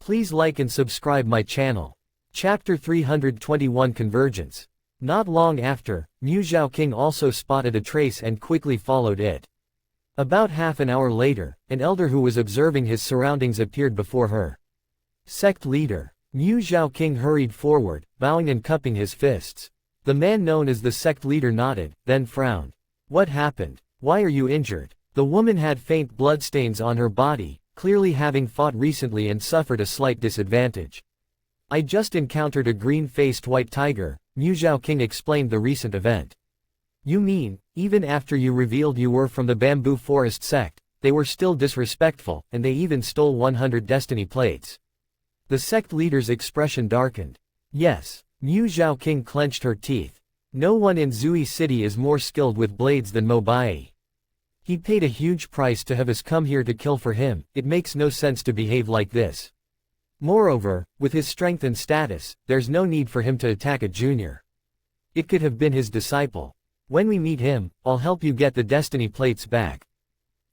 Please like and subscribe my channel. Chapter 321 Convergence. Not long after, Mu Zhaoqing also spotted a trace and quickly followed it. About half an hour later, an elder who was observing his surroundings appeared before her. Sect leader. Mu Zhaoqing hurried forward, bowing and cupping his fists. The man known as the sect leader nodded, then frowned. What happened? Why are you injured? The woman had faint bloodstains on her body, clearly having fought recently and suffered a slight disadvantage. I just encountered a green-faced white tiger, Mu Zhaoqing explained the recent event. You mean, even after you revealed you were from the Bamboo Forest sect, they were still disrespectful, and they even stole 100 destiny plates. The sect leader's expression darkened. Yes. Mu Zhaoqing clenched her teeth. No one in Zui City is more skilled with blades than Mo Bai. He paid a huge price to have us come here to kill for him, it makes no sense to behave like this. Moreover, with his strength and status, there's no need for him to attack a junior. It could have been his disciple. When we meet him, I'll help you get the destiny plates back.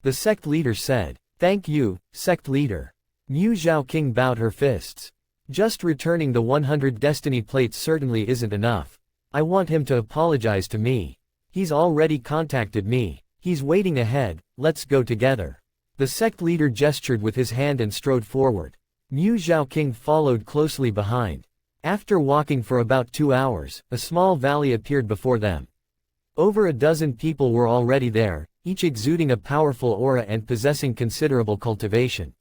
The sect leader said. Thank you, sect leader. Mu Zhaoqing bowed her fists. Just returning the 100 destiny plates certainly isn't enough. I want him to apologize to me. He's already contacted me. He's waiting ahead, let's go together. The sect leader gestured with his hand and strode forward. Mu Zhaoqing followed closely behind. After walking for about 2 hours, a small valley appeared before them. Over a dozen people were already there, each exuding a powerful aura and possessing considerable cultivation.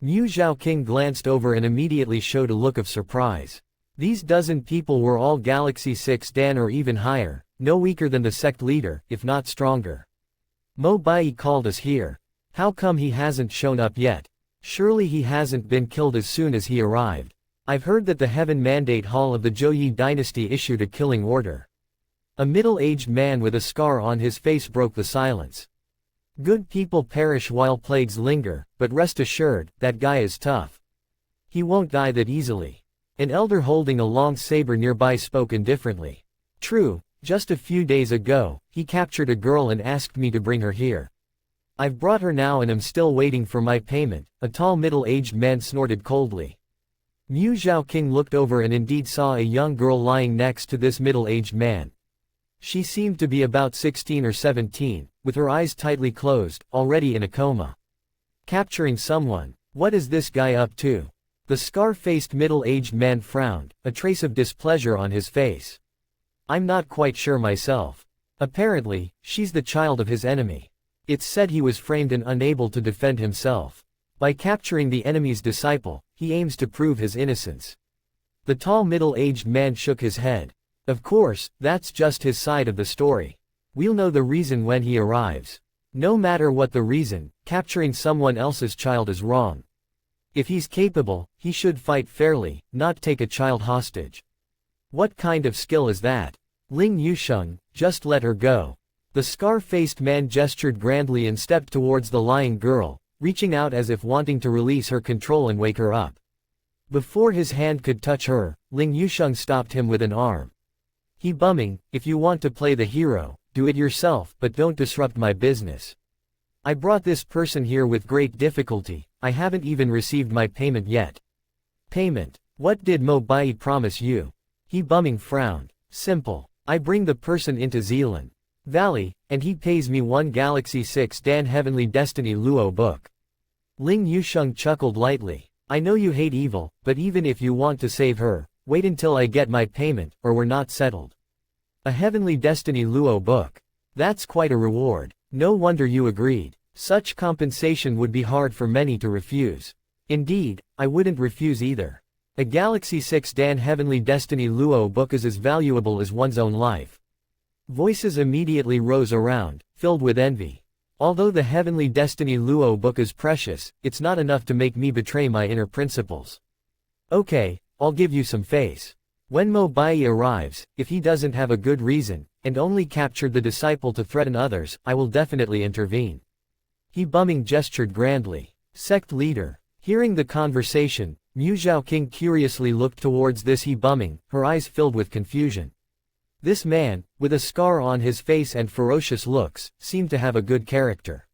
Mu Zhaoqing glanced over and immediately showed a look of surprise. These dozen people were all Galaxy 6 Dan or even higher, no weaker than the sect leader, if not stronger. Mo Bai called us here. How come he hasn't shown up yet? Surely he hasn't been killed as soon as he arrived. I've heard that the Heaven Mandate Hall of the Zhouyi dynasty issued a killing order. A middle-aged man with a scar on his face broke the silence. Good people perish while plagues linger, but rest assured, that guy is tough. He won't die that easily. An elder holding a long saber nearby spoke indifferently. True, just a few days ago, he captured a girl and asked me to bring her here. I've brought her now and am still waiting for my payment, a tall middle-aged man snorted coldly. Mu Zhaoqing looked over and indeed saw a young girl lying next to this middle-aged man. She seemed to be about 16 or 17, with her eyes tightly closed, already in a coma. Capturing someone? What is this guy up to? The scar-faced middle-aged man frowned, a trace of displeasure on his face. I'm not quite sure myself. Apparently, she's the child of his enemy. It's said he was framed and unable to defend himself. By capturing the enemy's disciple, he aims to prove his innocence. The tall middle-aged man shook his head. Of course, that's just his side of the story. We'll know the reason when he arrives. No matter what the reason, capturing someone else's child is wrong. If he's capable, he should fight fairly, not take a child hostage. What kind of skill is that? Ling Yusheng, just let her go. The scar-faced man gestured grandly and stepped towards the lying girl, reaching out as if wanting to release her control and wake her up. Before his hand could touch her, Ling Yusheng stopped him with an arm. He bumming, if you want to play the hero, do it yourself, but don't disrupt my business. I brought this person here with great difficulty, I haven't even received my payment yet. Payment? What did Mo Bai promise you? He bumming frowned. Simple. I bring the person into Zealand Valley, and he pays me 1 Galaxy 6 Dan Heavenly Destiny Luo book. Ling Yusheng chuckled lightly. I know you hate evil, but even if you want to save her, wait until I get my payment, or we're not settled. A Heavenly Destiny Luo book. That's quite a reward. No wonder you agreed. Such compensation would be hard for many to refuse. Indeed, I wouldn't refuse either. A Galaxy 6 Dan Heavenly Destiny Luo book is as valuable as one's own life. Voices immediately rose around, filled with envy. Although the Heavenly Destiny Luo book is precious, it's not enough to make me betray my inner principles. Okay, I'll give you some face. When Mo Bai arrives, if he doesn't have a good reason, and only captured the disciple to threaten others, I will definitely intervene. He bumming gestured grandly. Sect leader. Hearing the conversation, Mu Zhaoqing curiously looked towards this he bumming, her eyes filled with confusion. This man, with a scar on his face and ferocious looks, seemed to have a good character.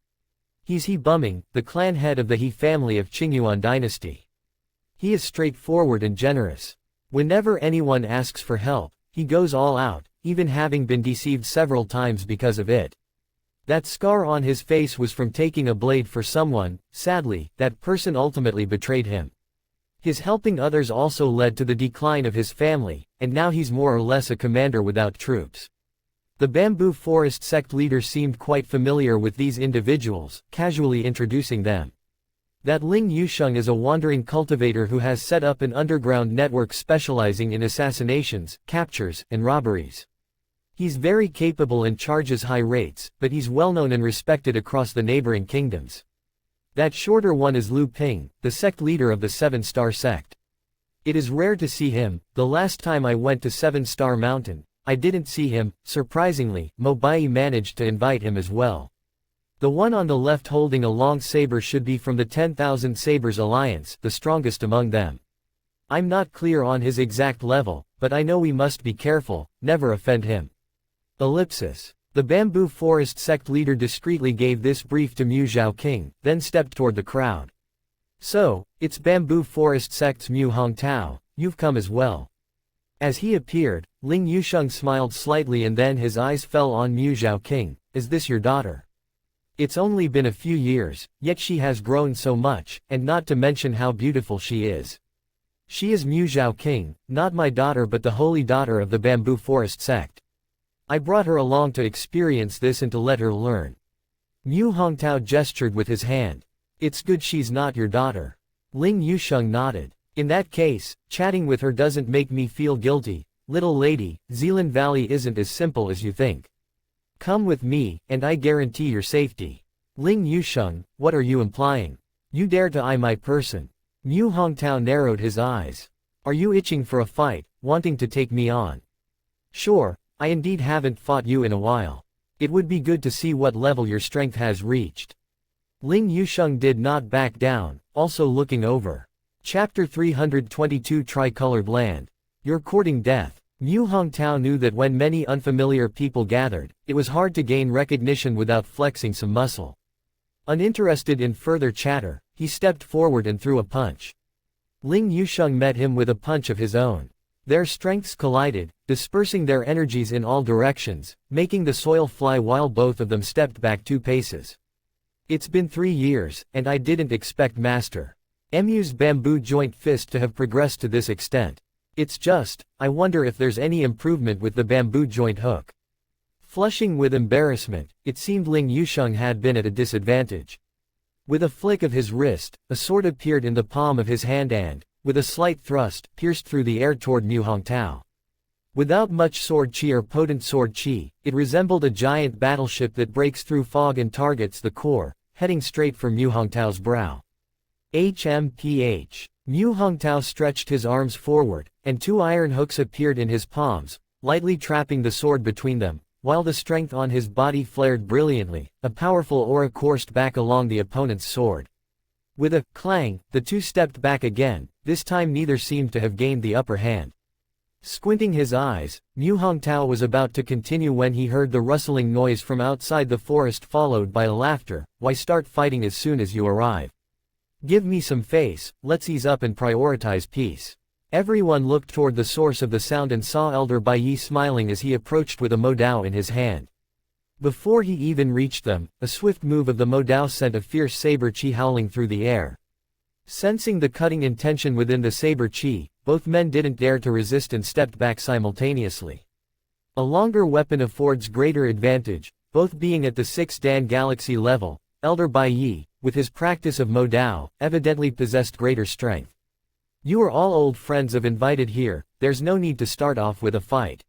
He's he bumming, the clan head of the He family of Qingyuan dynasty. He is straightforward and generous. Whenever anyone asks for help, he goes all out, even having been deceived several times because of it. That scar on his face was from taking a blade for someone. Sadly, that person ultimately betrayed him. His helping others also led to the decline of his family, and now he's more or less a commander without troops. The Bamboo Forest sect leader seemed quite familiar with these individuals, casually introducing them. That Ling Yusheng is a wandering cultivator who has set up an underground network specializing in assassinations, captures, and robberies. He's very capable and charges high rates, but he's well known and respected across the neighboring kingdoms. That shorter one is Lu Ping, the sect leader of the Seven-Star sect. It is rare to see him. The last time I went to Seven-Star Mountain, I didn't see him. Surprisingly, Mo Bai managed to invite him as well. The one on the left holding a long saber should be from the 10,000 Sabers Alliance, the strongest among them. I'm not clear on his exact level, but I know we must be careful, never offend him. Ellipsis. The Bamboo Forest sect leader discreetly gave this brief to Mu Zhaoqing, then stepped toward the crowd. So, it's Bamboo Forest sect's Mu Hongtao, you've come as well. As he appeared, Ling Yusheng smiled slightly and then his eyes fell on Mu Zhaoqing. Is this your daughter? It's only been a few years, yet she has grown so much, and not to mention how beautiful she is. She is Mu Zhaoqing, not my daughter but the holy daughter of the Bamboo Forest sect. I brought her along to experience this and to let her learn. Mu Hongtao gestured with his hand. It's good she's not your daughter. Ling Yusheng nodded. In that case, chatting with her doesn't make me feel guilty. Little lady, Zealand Valley isn't as simple as you think. Come with me, and I guarantee your safety. Ling Yusheng, what are you implying? You dare to eye my person? Mu Hongtao narrowed his eyes. Are you itching for a fight, wanting to take me on? Sure, I indeed haven't fought you in a while. It would be good to see what level your strength has reached. Ling Yusheng did not back down, also looking over. Chapter 322 Tricolored Land. You're courting death. Mu Hongtao knew that when many unfamiliar people gathered, it was hard to gain recognition without flexing some muscle. Uninterested in further chatter, he stepped forward and threw a punch. Ling Yusheng met him with a punch of his own. Their strengths collided, dispersing their energies in all directions, making the soil fly while both of them stepped back 2 paces. It's been 3 years, and I didn't expect Master Mu's bamboo joint fist to have progressed to this extent. It's just, I wonder if there's any improvement with the bamboo joint hook. Flushing with embarrassment, it seemed Ling Yusheng had been at a disadvantage. With a flick of his wrist, a sword appeared in the palm of his hand and, with a slight thrust, pierced through the air toward Mu Hongtao. Without much sword chi or potent sword chi, it resembled a giant battleship that breaks through fog and targets the core, heading straight for Mu Hongtao's brow. HMPH. Mu Hongtao stretched his arms forward, and 2 iron hooks appeared in his palms, lightly trapping the sword between them, while the strength on his body flared brilliantly. A powerful aura coursed back along the opponent's sword. With a clang, the 2 stepped back again. This time neither seemed to have gained the upper hand. Squinting his eyes, Mu Hongtao was about to continue when he heard the rustling noise from outside the forest followed by a laughter. Why start fighting as soon as you arrive? Give me some face, let's ease up and prioritize peace. Everyone looked toward the source of the sound and saw Elder Baiyi smiling as he approached with a Modao in his hand. Before he even reached them, a swift move of the Modao sent a fierce saber chi howling through the air. Sensing the cutting intention within the saber chi, both men didn't dare to resist and stepped back simultaneously. A longer weapon affords greater advantage, both being at the 6th Dan Galaxy level. Elder Baiyi, with his practice of Modao, evidently possessed greater strength. You are all old friends of invited here, there's no need to start off with a fight.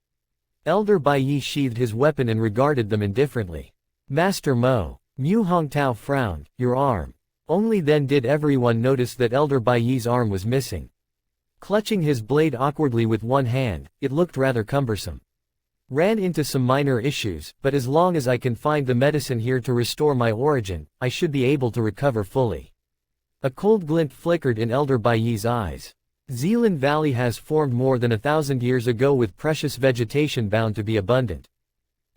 Elder Baiyi sheathed his weapon and regarded them indifferently. Master Mo. Mu Hongtao frowned. Your arm. Only then did everyone notice that Elder Baiyi's arm was missing. Clutching his blade awkwardly with one hand, it looked rather cumbersome. Ran into some minor issues, but as long as I can find the medicine here to restore my origin, I should be able to recover fully. A cold glint flickered in Elder Baiyi's eyes. Zealand Valley has formed more than 1,000 years ago with precious vegetation bound to be abundant.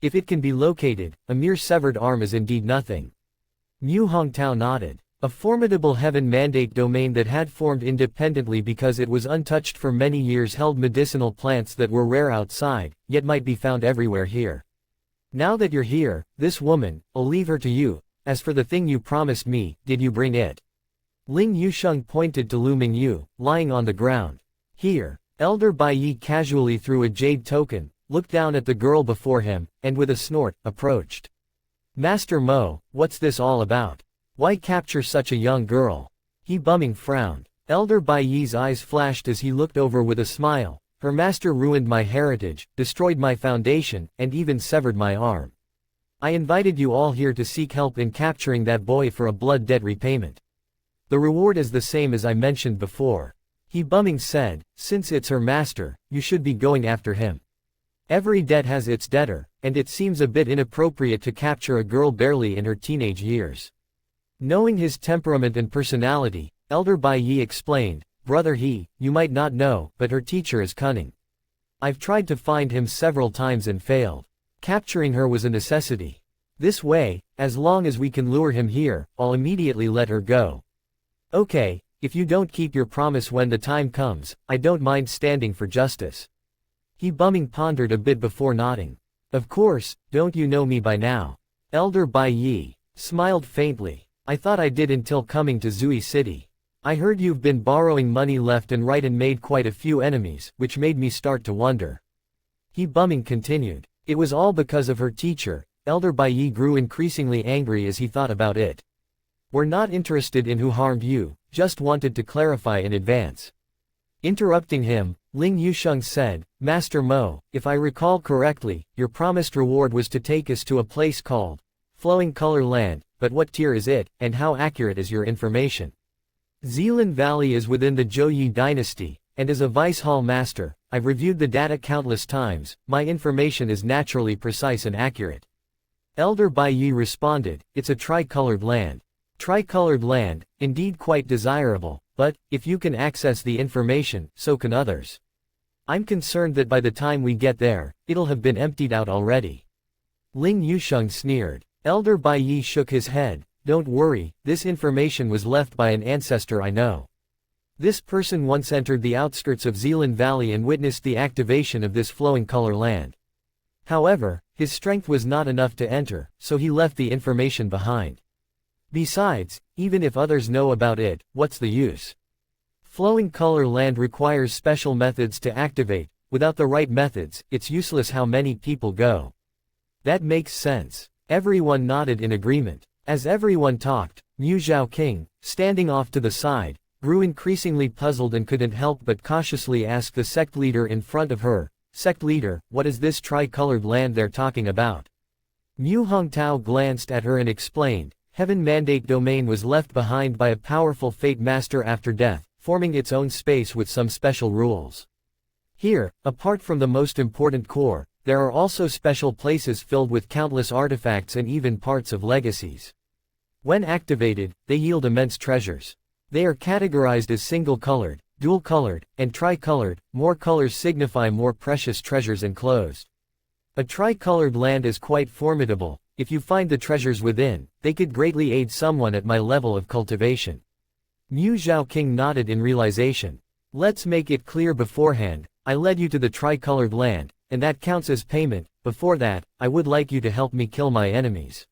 If it can be located, a mere severed arm is indeed nothing. Mu Hongtao nodded. A formidable heaven mandate domain that had formed independently because it was untouched for many years held medicinal plants that were rare outside, yet might be found everywhere here. Now that you're here, this woman, I'll leave her to you. As for the thing you promised me, did you bring it? Ling Yusheng pointed to Lu Mingyu, lying on the ground. Here. Elder Bai Yi casually threw a jade token, looked down at the girl before him, and with a snort, approached. Master Mo, what's this all about? Why capture such a young girl? He bumming frowned. Elder Bai Yi's eyes flashed as he looked over with a smile. Her master ruined my heritage, destroyed my foundation, and even severed my arm. I invited you all here to seek help in capturing that boy for a blood debt repayment. The reward is the same as I mentioned before. He bumming said, since it's her master, you should be going after him. Every debt has its debtor, and it seems a bit inappropriate to capture a girl barely in her teenage years. Knowing his temperament and personality, Elder Bai Yi explained, Brother He, you might not know, but her teacher is cunning. I've tried to find him several times and failed. Capturing her was a necessity. This way, as long as we can lure him here, I'll immediately let her go. Okay, if you don't keep your promise when the time comes, I don't mind standing for justice. He bumming pondered a bit before nodding. Of course, don't you know me by now? Elder Bai Yi smiled faintly. I thought I did until coming to Zui City. I heard you've been borrowing money left and right and made quite a few enemies, which made me start to wonder. He bumming continued. It was all because of her teacher. Elder Bai Yi grew increasingly angry as he thought about it. We're not interested in who harmed you, just wanted to clarify in advance. Interrupting him, Ling Yusheng said, Master Mo, if I recall correctly, your promised reward was to take us to a place called Flowing Color Land, but what tier is it, and how accurate is your information? Zilin Valley is within the Zhouyi dynasty, and as a Vice Hall Master, I've reviewed the data countless times, my information is naturally precise and accurate. Elder Bai Yi responded, it's a tri-colored land. Tri-colored land, indeed quite desirable, but, if you can access the information, so can others. I'm concerned that by the time we get there, it'll have been emptied out already. Ling Yusheng sneered. Elder Bai Yi shook his head, don't worry, this information was left by an ancestor I know. This person once entered the outskirts of Zilin Valley and witnessed the activation of this flowing color land. However, his strength was not enough to enter, so he left the information behind. Besides, even if others know about it, what's the use? Flowing color land requires special methods to activate. Without the right methods, it's useless how many people go. That makes sense. Everyone nodded in agreement. As everyone talked, Mu Zhaoqing, standing off to the side, grew increasingly puzzled and couldn't help but cautiously ask the sect leader in front of her, Sect leader, what is this tri-colored land they're talking about? Mu Hongtao glanced at her and explained, Heaven Mandate Domain was left behind by a powerful Fate Master after death, forming its own space with some special rules. Here, apart from the most important core, there are also special places filled with countless artifacts and even parts of legacies. When activated, they yield immense treasures. They are categorized as single-colored, dual-colored, and tri-colored. More colors signify more precious treasures enclosed. A tri-colored land is quite formidable. If you find the treasures within, they could greatly aid someone at my level of cultivation. Mu Zhaoqing nodded in realization. Let's make it clear beforehand, I led you to the tri-colored land, and that counts as payment. Before that, I would like you to help me kill my enemies.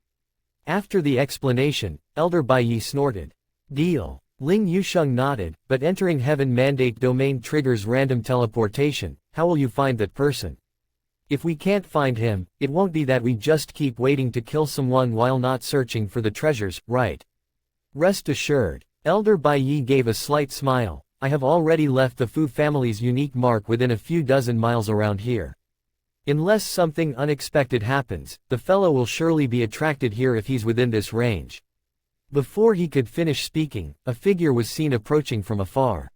After the explanation, Elder Bai Yi snorted. Deal. Ling Yusheng nodded, but entering Heaven Mandate Domain triggers random teleportation. How will you find that person? If we can't find him, it won't be that we just keep waiting to kill someone while not searching for the treasures, right? Rest assured. Elder Bai Yi gave a slight smile. I have already left the Fu family's unique mark within a few dozen miles around here. Unless something unexpected happens, the fellow will surely be attracted here if he's within this range. Before he could finish speaking, a figure was seen approaching from afar.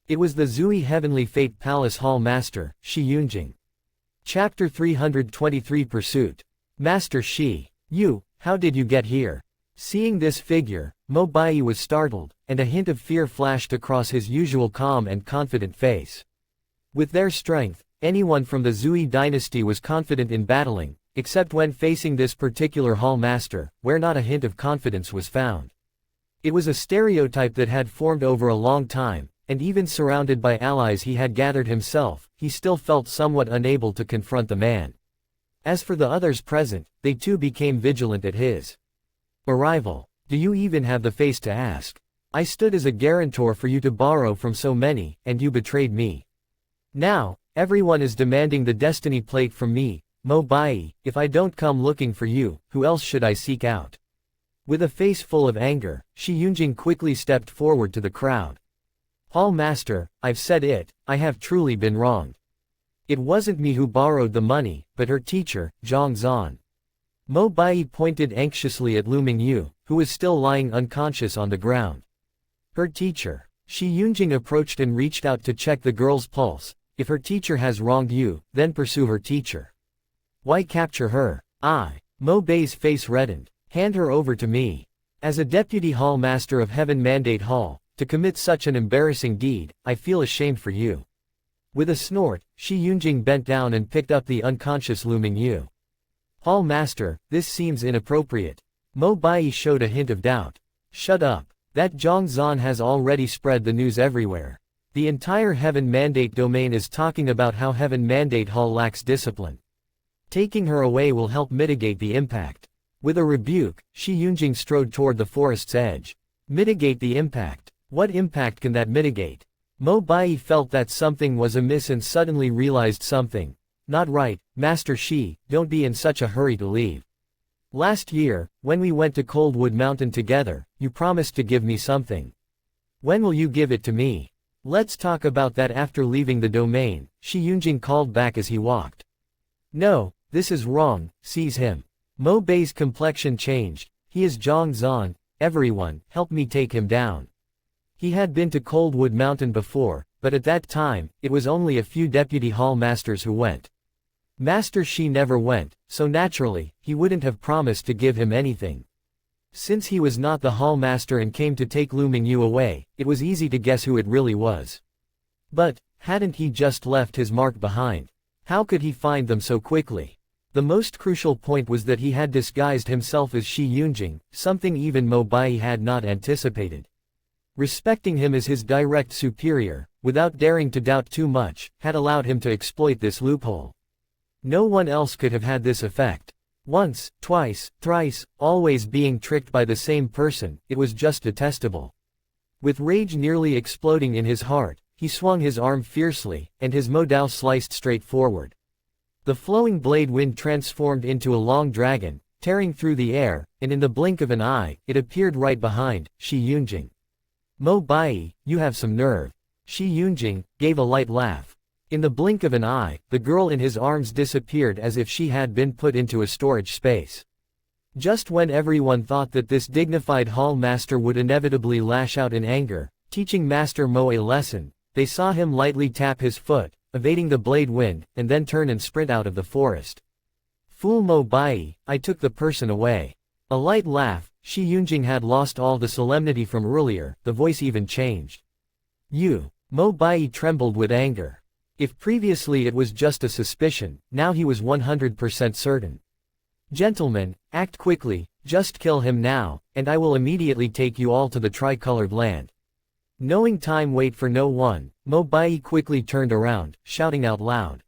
It was the Zui Heavenly Fate Palace Hall Master, Shi Yunjing. Chapter 323 Pursuit. Master Shi. You, how did you get here? Seeing this figure, Mo Bai was startled, and a hint of fear flashed across his usual calm and confident face. With their strength, anyone from the Zui dynasty was confident in battling, except when facing this particular hall master, where not a hint of confidence was found. It was a stereotype that had formed over a long time, and even surrounded by allies he had gathered himself, he still felt somewhat unable to confront the man. As for the others present, they too became vigilant at his arrival. Do you even have the face to ask? I stood as a guarantor for you to borrow from so many, and you betrayed me. Now, everyone is demanding the destiny plate from me, Mo Bai. If I don't come looking for you, who else should I seek out? With a face full of anger, Shi Yunjing quickly stepped forward to the crowd. Hall Master, I've said it, I have truly been wronged. It wasn't me who borrowed the money, but her teacher, Zhang Zan. Mo Bai pointed anxiously at Lu Mingyu, who was still lying unconscious on the ground. Her teacher. Shi Yunjing approached and reached out to check the girl's pulse. If her teacher has wronged you, then pursue her teacher. Why capture her? Mo Bai's face reddened. Hand her over to me. As a deputy hall master of Heaven Mandate Hall, to commit such an embarrassing deed, I feel ashamed for you. With a snort, Shi Yunjing bent down and picked up the unconscious Lu Mingyu. Hall Master, this seems inappropriate. Mo Bai showed a hint of doubt. Shut up. That Zhang Zan has already spread the news everywhere. The entire Heaven Mandate domain is talking about how Heaven Mandate Hall lacks discipline. Taking her away will help mitigate the impact. With a rebuke, Shi Yunjing strode toward the forest's edge. Mitigate the impact. What impact can that mitigate? Mo Bai felt that something was amiss and suddenly realized something. Not right, Master Shi, don't be in such a hurry to leave. Last year, when we went to Coldwood Mountain together, you promised to give me something. When will you give it to me? Let's talk about that after leaving the domain, Shi Yunjing called back as he walked. No, this is wrong, seize him. Mo Bai's complexion changed. He is Zhang Zan, everyone, help me take him down. He had been to Coldwood Mountain before, but at that time, it was only a few deputy hall masters who went. Master Shi never went, so naturally, he wouldn't have promised to give him anything. Since he was not the hall master and came to take Lu Mingyu away, it was easy to guess who it really was. But, hadn't he just left his mark behind? How could he find them so quickly? The most crucial point was that he had disguised himself as Shi Yunjing, something even Mo Bai had not anticipated. Respecting him as his direct superior, without daring to doubt too much, had allowed him to exploit this loophole. No one else could have had this effect. Once, twice, thrice, always being tricked by the same person, it was just detestable. With rage nearly exploding in his heart, he swung his arm fiercely, and his Mo Dao sliced straight forward. The flowing blade wind transformed into a long dragon, tearing through the air, and in the blink of an eye, it appeared right behind Shi Yunjing. Mo Bai, you have some nerve. Shi Yunjing gave a light laugh. In the blink of an eye, the girl in his arms disappeared as if she had been put into a storage space. Just when everyone thought that this dignified hall master would inevitably lash out in anger, teaching Master Mo a lesson, they saw him lightly tap his foot, evading the blade wind, and then turn and sprint out of the forest. Fool Mo Bai, I took the person away. A light laugh. Shi Yunjing had lost all the solemnity from earlier, the voice even changed. You. Mo Bai trembled with anger. If previously it was just a suspicion, now he was 100% certain. Gentlemen, act quickly, just kill him now, and I will immediately take you all to the tri-colored land. Knowing time wait for no one, Mo Bai quickly turned around, shouting out loud.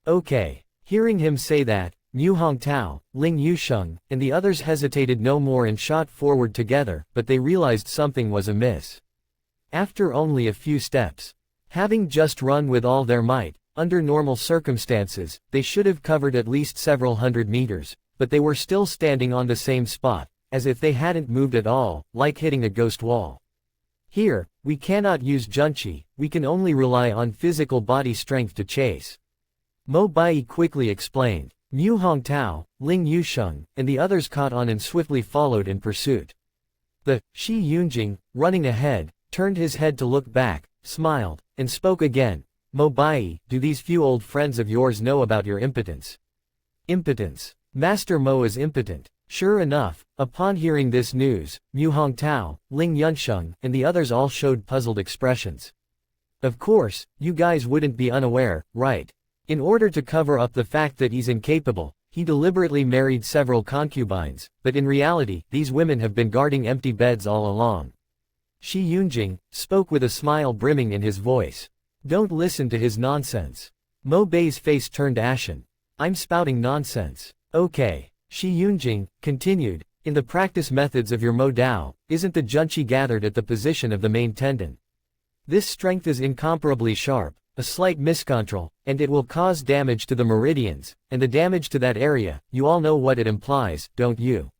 Okay. Hearing him say that, Mu Hongtao, Ling Yusheng, and the others hesitated no more and shot forward together, but they realized something was amiss. After only a few steps, having just run with all their might, under normal circumstances, they should have covered at least several hundred meters, but they were still standing on the same spot, as if they hadn't moved at all, like hitting a ghost wall. Here, we cannot use Junchi, we can only rely on physical body strength to chase. Mo Bai quickly explained. Mu Hongtao, Ling Yusheng, and the others caught on and swiftly followed in pursuit. The Shi Yunjing, running ahead, turned his head to look back, smiled, and spoke again. Mo Bai, do these few old friends of yours know about your impotence? Impotence. Master Mo is impotent. Sure enough, upon hearing this news, Mu Hongtao, Ling Yusheng, and the others all showed puzzled expressions. Of course, you guys wouldn't be unaware, right? In order to cover up the fact that he's incapable, he deliberately married several concubines, but in reality, these women have been guarding empty beds all along. Shi Yunjing spoke with a smile brimming in his voice. Don't listen to his nonsense. Mo Bei's face turned ashen. I'm spouting nonsense. Okay. Shi Yunjing continued, in the practice methods of your Mo Dao, isn't the junqi gathered at the position of the main tendon? This strength is incomparably sharp, a slight miscontrol, and it will cause damage to the meridians, and the damage to that area, you all know what it implies, don't you?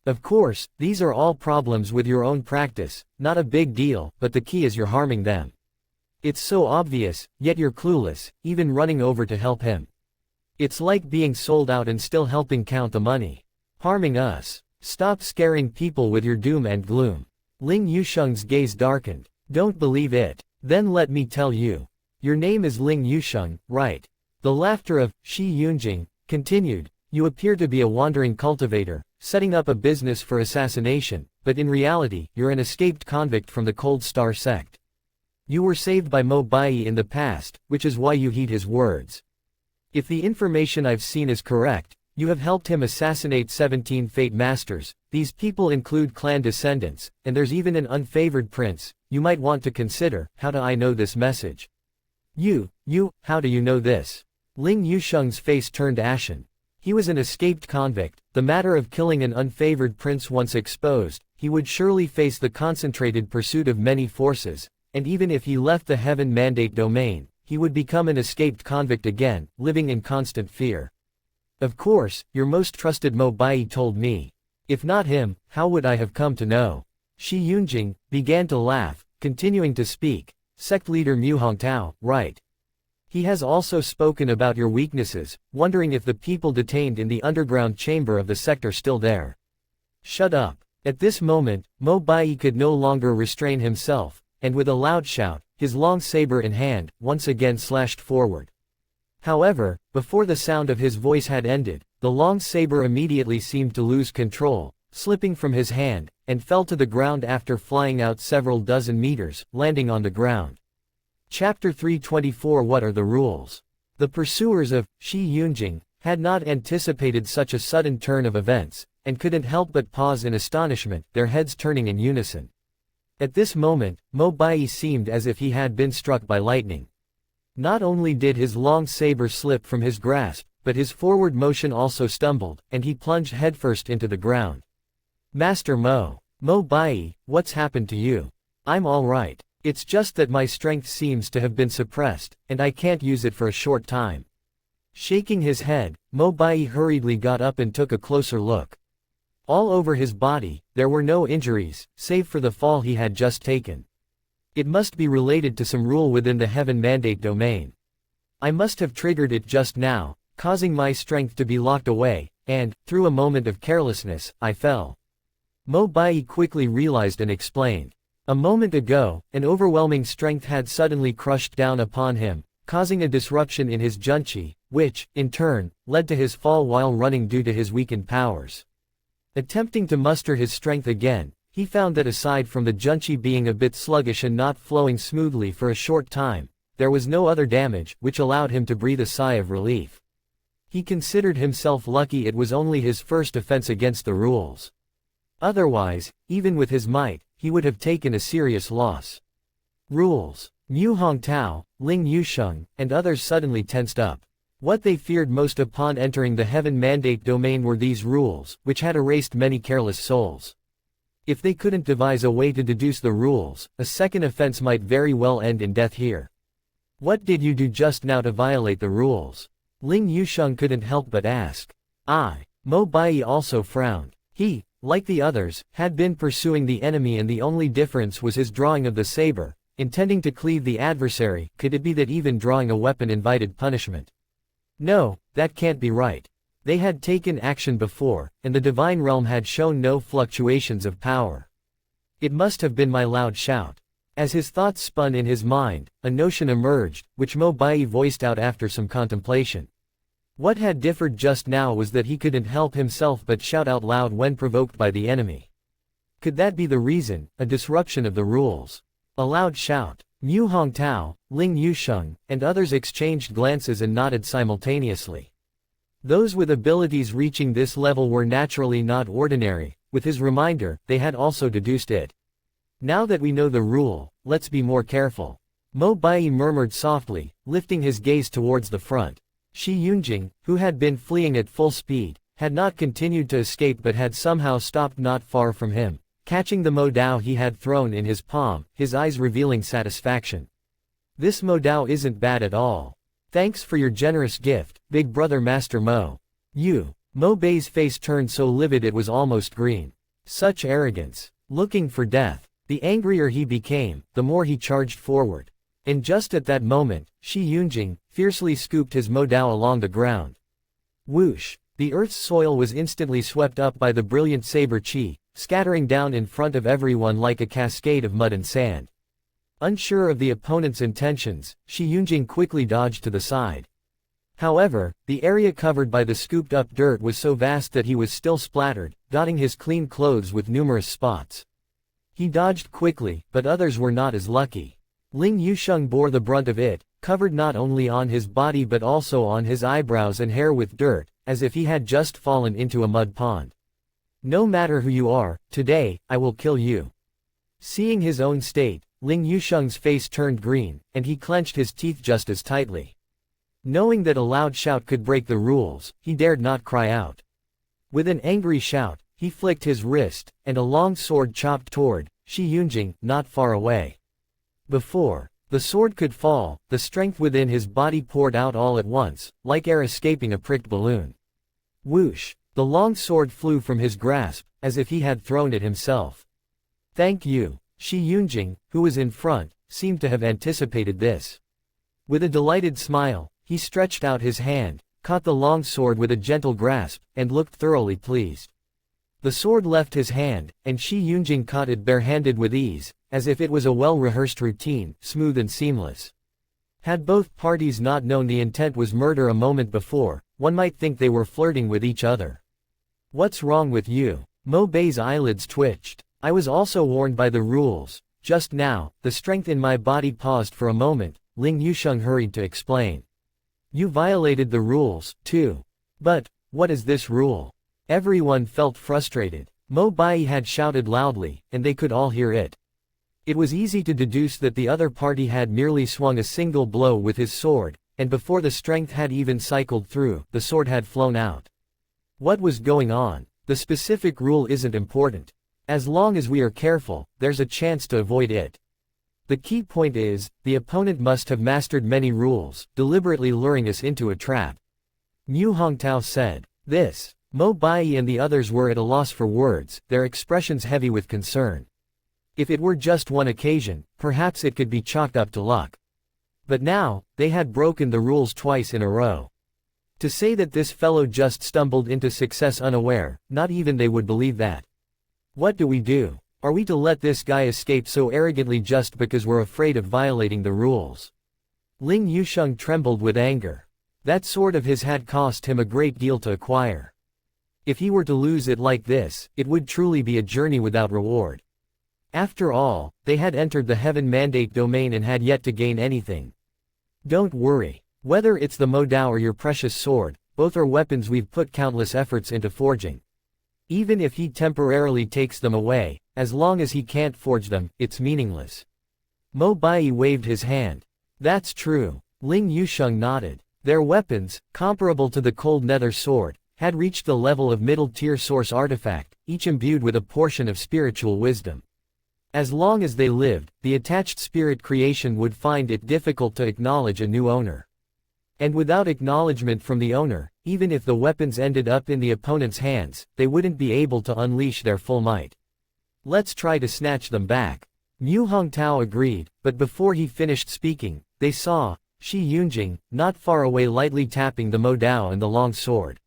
Of course, these are all problems with your own practice, not a big deal, but the key is you're harming them. It's so obvious, yet you're clueless, even running over to help him. It's like being sold out and still helping count the money. Harming us. Stop scaring people with your doom and gloom. Ling Yusheng's gaze darkened. Don't believe it. Then let me tell you. Your name is Ling Yusheng, right? The laughter of Shi Yunjing continued. You appear to be a wandering cultivator, setting up a business for assassination, but in reality, you're an escaped convict from the Cold Star sect. You were saved by Mo Bai in the past, which is why you heed his words. If the information I've seen is correct, you have helped him assassinate 17 Fate Masters. These people include clan descendants, and there's even an unfavored prince. You might want to consider, how do I know this message? How do you know this? Ling Yusheng's face turned ashen. He was an escaped convict. The matter of killing an unfavored prince once exposed, he would surely face the concentrated pursuit of many forces, and even if he left the Heaven Mandate domain, he would become an escaped convict again, living in constant fear. Of course, your most trusted Mo Bai told me. If not him, how would I have come to know? Shi Yunjing began to laugh, continuing to speak. Sect leader Mu Hongtao, right? He has also spoken about your weaknesses, wondering if the people detained in the underground chamber of the sect are still there. Shut up. At this moment, Mo Bai could no longer restrain himself, and with a loud shout, his long saber in hand, once again slashed forward. However, before the sound of his voice had ended, the long saber immediately seemed to lose control, slipping from his hand, and fell to the ground after flying out several dozen meters, landing on the ground. Chapter 324 What are the rules? The pursuers of Shi Yunjing had not anticipated such a sudden turn of events, and couldn't help but pause in astonishment, their heads turning in unison. At this moment, Mo Bai seemed as if he had been struck by lightning. Not only did his long saber slip from his grasp, but his forward motion also stumbled, and he plunged headfirst into the ground. Master Mo Bai, what's happened to you? I'm all right. It's just that my strength seems to have been suppressed, and I can't use it for a short time. Shaking his head, Mo Bai hurriedly got up and took a closer look. All over his body, there were no injuries, save for the fall he had just taken. It must be related to some rule within the Heaven Mandate domain. I must have triggered it just now, causing my strength to be locked away, and, through a moment of carelessness, I fell. Mo Bai quickly realized and explained. A moment ago, an overwhelming strength had suddenly crushed down upon him, causing a disruption in his junqi, which, in turn, led to his fall while running due to his weakened powers. Attempting to muster his strength again, he found that aside from the junqi being a bit sluggish and not flowing smoothly for a short time, there was no other damage, which allowed him to breathe a sigh of relief. He considered himself lucky it was only his first offense against the rules. Otherwise, even with his might, he would have taken a serious loss. Rules. Mu Hongtao, Ling Yusheng, and others suddenly tensed up. What they feared most upon entering the Heaven Mandate domain were these rules, which had erased many careless souls. If they couldn't devise a way to deduce the rules, a second offense might very well end in death here. What did you do just now to violate the rules? Ling Yusheng couldn't help but ask. Mo Bai also frowned. He, like the others, had been pursuing the enemy and the only difference was his drawing of the saber, intending to cleave the adversary. Could it be that even drawing a weapon invited punishment? No, that can't be right. They had taken action before, and the divine realm had shown no fluctuations of power. It must have been my loud shout. As his thoughts spun in his mind, a notion emerged, which Mo Bai voiced out after some contemplation. What had differed just now was that he couldn't help himself but shout out loud when provoked by the enemy. Could that be the reason, a disruption of the rules? A loud shout. Mu Hongtao, Ling Yusheng, and others exchanged glances and nodded simultaneously. Those with abilities reaching this level were naturally not ordinary. With his reminder, they had also deduced it. Now that we know the rule, let's be more careful. Mo Bai murmured softly, lifting his gaze towards the front. Shi Yunjing, who had been fleeing at full speed, had not continued to escape but had somehow stopped not far from him, catching the Mo Dao he had thrown in his palm, his eyes revealing satisfaction. This Mo Dao isn't bad at all. Thanks for your generous gift, big brother Master Mo. You. Mo Bai's face turned so livid it was almost green. Such arrogance. Looking for death. The angrier he became, the more he charged forward. And just at that moment, Shi Yunjing fiercely scooped his Mo Dao along the ground. Whoosh! The earth's soil was instantly swept up by the brilliant saber chi, scattering down in front of everyone like a cascade of mud and sand. Unsure of the opponent's intentions, Shi Yunjing quickly dodged to the side. However, the area covered by the scooped-up dirt was so vast that he was still splattered, dotting his clean clothes with numerous spots. He dodged quickly, but others were not as lucky. Ling Yusheng bore the brunt of it, covered not only on his body but also on his eyebrows and hair with dirt, as if he had just fallen into a mud pond. No matter who you are, today, I will kill you. Seeing his own state, Ling Yusheng's face turned green, and he clenched his teeth just as tightly. Knowing that a loud shout could break the rules, he dared not cry out. With an angry shout, he flicked his wrist, and a long sword chopped toward Shi Yunjing, not far away. Before the sword could fall, the strength within his body poured out all at once, like air escaping a pricked balloon. Whoosh! The long sword flew from his grasp, as if he had thrown it himself. Thank you. Shi Yunjing, who was in front, seemed to have anticipated this. With a delighted smile, he stretched out his hand, caught the long sword with a gentle grasp, and looked thoroughly pleased. The sword left his hand, and Shi Yunjing caught it barehanded with ease, as if it was a well-rehearsed routine, smooth and seamless. Had both parties not known the intent was murder a moment before, one might think they were flirting with each other. What's wrong with you? Mo Bai's eyelids twitched. I was also warned by the rules. Just now, the strength in my body paused for a moment, Ling Yusheng hurried to explain. You violated the rules, too. But, what is this rule? Everyone felt frustrated. Mo Bai had shouted loudly, and they could all hear it. It was easy to deduce that the other party had merely swung a single blow with his sword, and before the strength had even cycled through, the sword had flown out. What was going on? The specific rule isn't important. As long as we are careful, there's a chance to avoid it. The key point is, the opponent must have mastered many rules, deliberately luring us into a trap. Mu Hongtao said. This. Mo Bai and the others were at a loss for words, their expressions heavy with concern. If it were just one occasion, perhaps it could be chalked up to luck. But now, they had broken the rules twice in a row. To say that this fellow just stumbled into success unaware, not even they would believe that. What do we do? Are we to let this guy escape so arrogantly just because we're afraid of violating the rules? Ling Yusheng trembled with anger. That sword of his had cost him a great deal to acquire. If he were to lose it like this, it would truly be a journey without reward. After all, they had entered the Heaven Mandate domain and had yet to gain anything. Don't worry. Whether it's the Mo Dao or your precious sword, both are weapons we've put countless efforts into forging. Even if he temporarily takes them away, as long as he can't forge them, it's meaningless. Mo Bai waved his hand. That's true. Ling Yusheng nodded. Their weapons, comparable to the cold nether sword, had reached the level of middle-tier source artifact, each imbued with a portion of spiritual wisdom. As long as they lived, the attached spirit creation would find it difficult to acknowledge a new owner. And without acknowledgement from the owner, even if the weapons ended up in the opponent's hands, they wouldn't be able to unleash their full might. Let's try to snatch them back. Mu Hongtao agreed, but before he finished speaking, they saw Shi Yunjing, not far away, lightly tapping the Mo Dao and the long sword.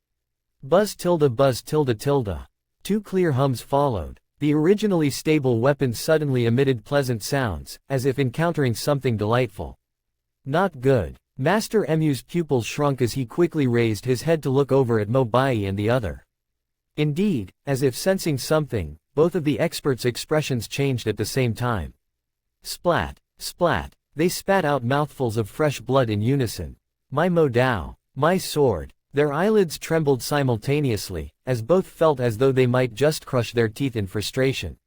Buzz tilde tilde. Two clear hums followed. The originally stable weapons suddenly emitted pleasant sounds, as if encountering something delightful. Not good. Master Mu's pupils shrunk as he quickly raised his head to look over at Mo Bai and the other. Indeed, as if sensing something, both of the experts' expressions changed at the same time. Splat, splat. They spat out mouthfuls of fresh blood in unison. My Mo Dao. My sword. Their eyelids trembled simultaneously, as both felt as though they might just crush their teeth in frustration.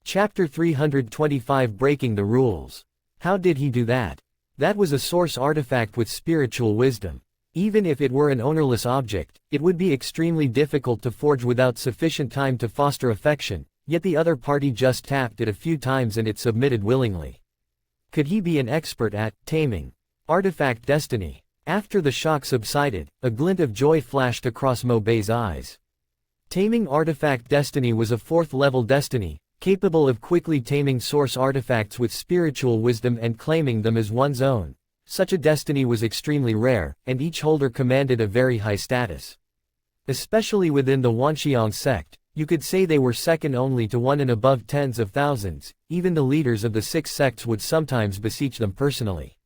Chapter 325 Breaking the Rules. How did he do that? That was a source artifact with spiritual wisdom. Even if it were an ownerless object, it would be extremely difficult to forge without sufficient time to foster affection, yet the other party just tapped it a few times and it submitted willingly. Could he be an expert at taming artifact destiny? After the shock subsided, a glint of joy flashed across Mo Bei's eyes. Taming artifact destiny was a 4th-level destiny, capable of quickly taming source artifacts with spiritual wisdom and claiming them as one's own. Such a destiny was extremely rare, and each holder commanded a very high status. Especially within the Wanxiang sect, you could say they were second only to one and above tens of thousands. Even the leaders of the 6 sects would sometimes beseech them personally.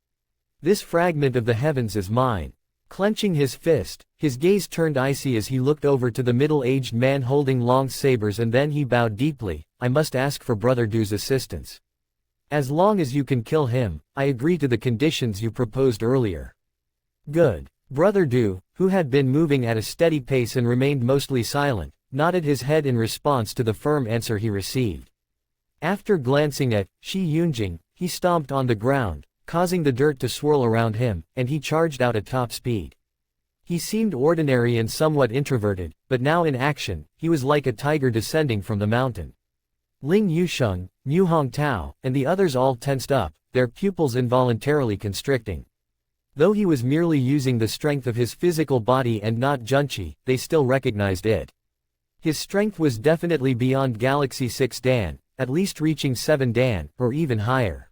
This fragment of the heavens is mine. Clenching his fist, his gaze turned icy as he looked over to the middle-aged man holding long sabers, and then he bowed deeply. I must ask for Brother Du's assistance. As long as you can kill him, I agree to the conditions you proposed earlier. Good. Brother Du, who had been moving at a steady pace and remained mostly silent, nodded his head in response to the firm answer he received. After glancing at Shi Yunjing, he stomped on the ground, causing the dirt to swirl around him, and he charged out at top speed. He seemed ordinary and somewhat introverted, but now in action, he was like a tiger descending from the mountain. Ling Yusheng, Mu Hongtao, and the others all tensed up, their pupils involuntarily constricting. Though he was merely using the strength of his physical body and not Junqi, they still recognized it. His strength was definitely beyond Galaxy 6 Dan, at least reaching 7 Dan, or even higher.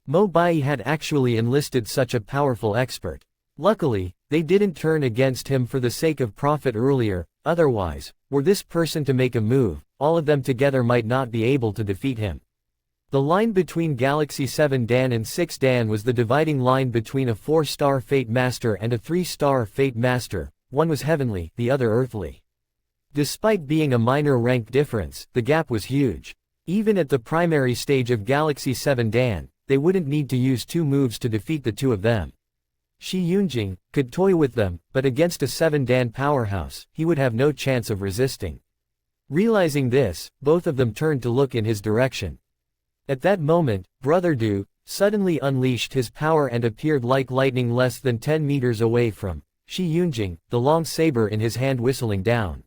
Mo Bai had actually enlisted such a powerful expert. Luckily, they didn't turn against him for the sake of profit earlier, otherwise, were this person to make a move, all of them together might not be able to defeat him. The line between Galaxy 7 Dan and 6 Dan was the dividing line between a 4-star Fate Master and a 3-star Fate Master. One was heavenly, the other earthly. Despite being a minor rank difference, the gap was huge. Even at the primary stage of Galaxy 7 Dan, they wouldn't need to use 2 moves to defeat the 2 of them. Shi Yunjing could toy with them, but against a 7 Dan powerhouse, he would have no chance of resisting. Realizing this, both of them turned to look in his direction. At that moment, Brother Du suddenly unleashed his power and appeared like lightning less than 10 meters away from Shi Yunjing, the long saber in his hand whistling down.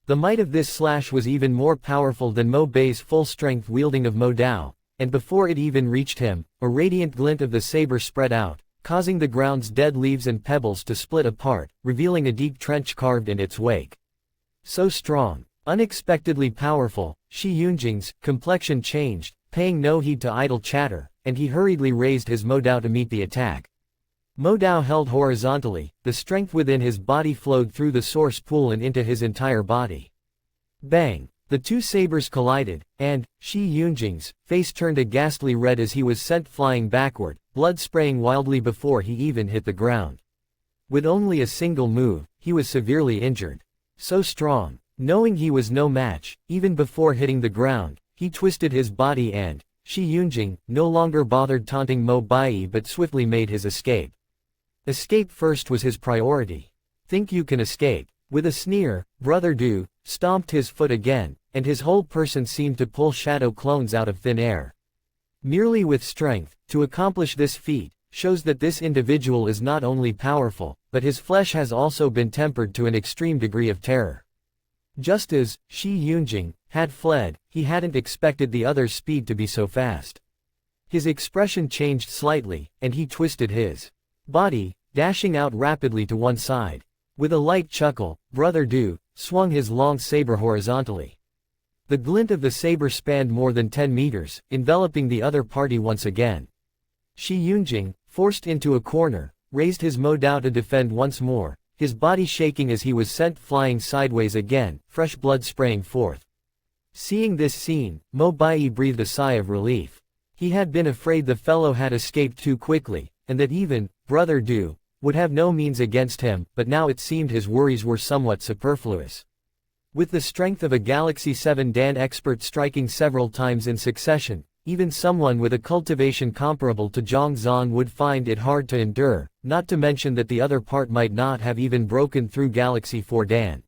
The might of this slash was even more powerful than Mo Bei's full-strength wielding of Mo Dao, and before it even reached him, a radiant glint of the saber spread out, causing the ground's dead leaves and pebbles to split apart, revealing a deep trench carved in its wake. So strong, unexpectedly powerful, Shi Yunjing's complexion changed, paying no heed to idle chatter, and he hurriedly raised his Mo Dao to meet the attack. Mo Dao held horizontally, the strength within his body flowed through the source pool and into his entire body. Bang! The 2 sabers collided, and Shi Yunjing's face turned a ghastly red as he was sent flying backward, blood spraying wildly before he even hit the ground. With only a single move, he was severely injured. So strong. Knowing he was no match, even before hitting the ground, he twisted his body and Shi Yunjing no longer bothered taunting Mo Bai but swiftly made his escape. Escape first was his priority. Think you can escape? With a sneer, Brother Du stomped his foot again, and his whole person seemed to pull shadow clones out of thin air. Merely with strength, to accomplish this feat, shows that this individual is not only powerful, but his flesh has also been tempered to an extreme degree of terror. Just as Shi Yunjing had fled, he hadn't expected the other's speed to be so fast. His expression changed slightly, and he twisted his body, dashing out rapidly to one side. With a light chuckle, Brother Du swung his long saber horizontally. The glint of the saber spanned more than 10 meters, enveloping the other party once again. Shi Yunjing, forced into a corner, raised his Mo Dao to defend once more, his body shaking as he was sent flying sideways again, fresh blood spraying forth. Seeing this scene, Mo Bai breathed a sigh of relief. He had been afraid the fellow had escaped too quickly, and that even Brother Du would have no means against him, but now it seemed his worries were somewhat superfluous. With the strength of a Galaxy 7 Dan expert striking several times in succession, even someone with a cultivation comparable to Zhang Zan would find it hard to endure, not to mention that the other part might not have even broken through Galaxy 4 Dan.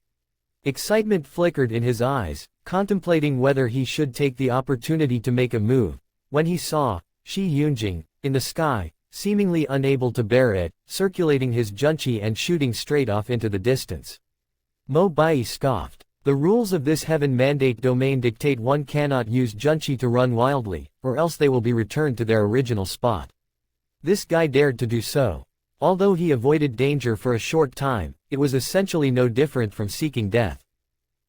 Excitement flickered in his eyes, contemplating whether he should take the opportunity to make a move, when he saw Shi Yunjing in the sky, seemingly unable to bear it, circulating his junqi and shooting straight off into the distance. Mo Bai scoffed. The rules of this heaven mandate domain dictate one cannot use junqi to run wildly, or else they will be returned to their original spot. This guy dared to do so. Although he avoided danger for a short time, it was essentially no different from seeking death.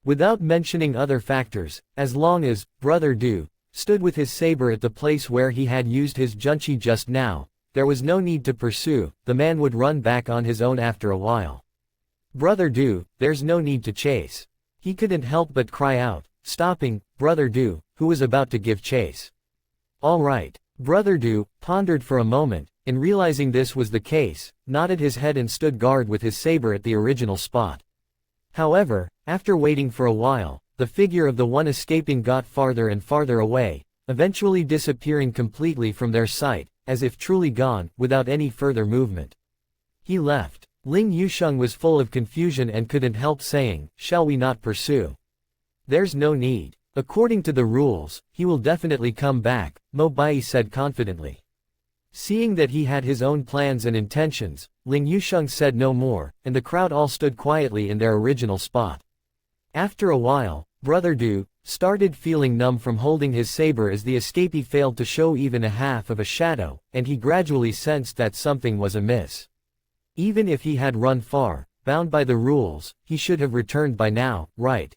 Without mentioning other factors, as long as Brother Du stood with his saber at the place where he had used his junqi just now, there was no need to pursue, the man would run back on his own after a while. Brother Du, there's no need to chase. He couldn't help but cry out, stopping Brother Du, who was about to give chase. All right. Brother Du pondered for a moment, and realizing this was the case, nodded his head and stood guard with his saber at the original spot. However, after waiting for a while, the figure of the one escaping got farther and farther away, eventually disappearing completely from their sight, as if truly gone, without any further movement. He left. Ling Yusheng was full of confusion and couldn't help saying, "Shall we not pursue?" "There's no need. According to the rules, he will definitely come back," Mo Bai said confidently. Seeing that he had his own plans and intentions, Ling Yusheng said no more, and the crowd all stood quietly in their original spot. After a while, Brother Du started feeling numb from holding his saber as the escapee failed to show even a half of a shadow, and he gradually sensed that something was amiss. Even if he had run far, bound by the rules, he should have returned by now, right?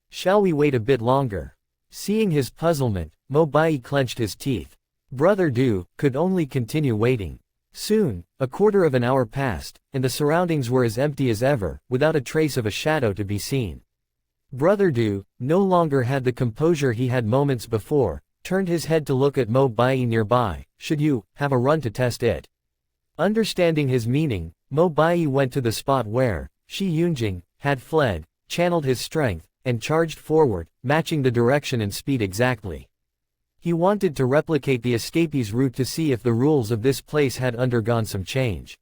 Shall we wait a bit longer? Seeing his puzzlement, Mo Bai clenched his teeth. Brother Du could only continue waiting. Soon, a quarter of an hour passed, and the surroundings were as empty as ever, without a trace of a shadow to be seen. Brother Du no longer had the composure he had moments before, turned his head to look at Mo Bai nearby. "Should you have a run to test it?" Understanding his meaning, Mo Bai went to the spot where Shi Yunjing had fled, channeled his strength, and charged forward, matching the direction and speed exactly. He wanted to replicate the escapee's route to see if the rules of this place had undergone some change.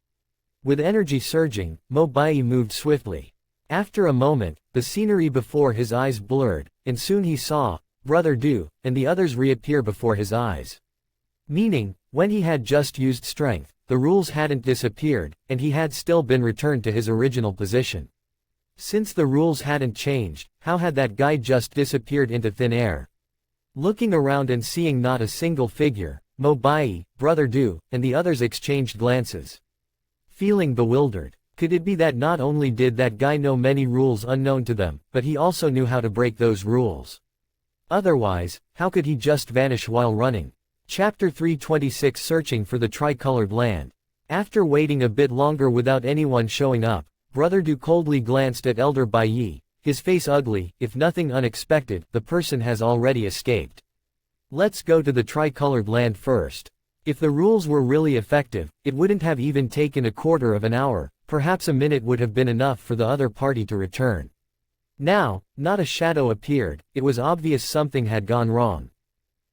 With energy surging, Mo Bai moved swiftly. After a moment, the scenery before his eyes blurred, and soon he saw Brother Du and the others reappear before his eyes. Meaning, when he had just used strength, the rules hadn't disappeared, and he had still been returned to his original position. Since the rules hadn't changed, how had that guy just disappeared into thin air? Looking around and seeing not a single figure, Mo Bai, Brother Du, and the others exchanged glances. Feeling bewildered, could it be that not only did that guy know many rules unknown to them, but he also knew how to break those rules? Otherwise, how could he just vanish while running? Chapter 326 Searching for the Tricolored Land. After waiting a bit longer without anyone showing up, Brother Du coldly glanced at Elder Bai, his face ugly. "If nothing unexpected, the person has already escaped. Let's go to the Tricolored Land first." If the rules were really effective, it wouldn't have even taken a quarter of an hour, perhaps a minute would have been enough for the other party to return. Now, not a shadow appeared. It was obvious something had gone wrong.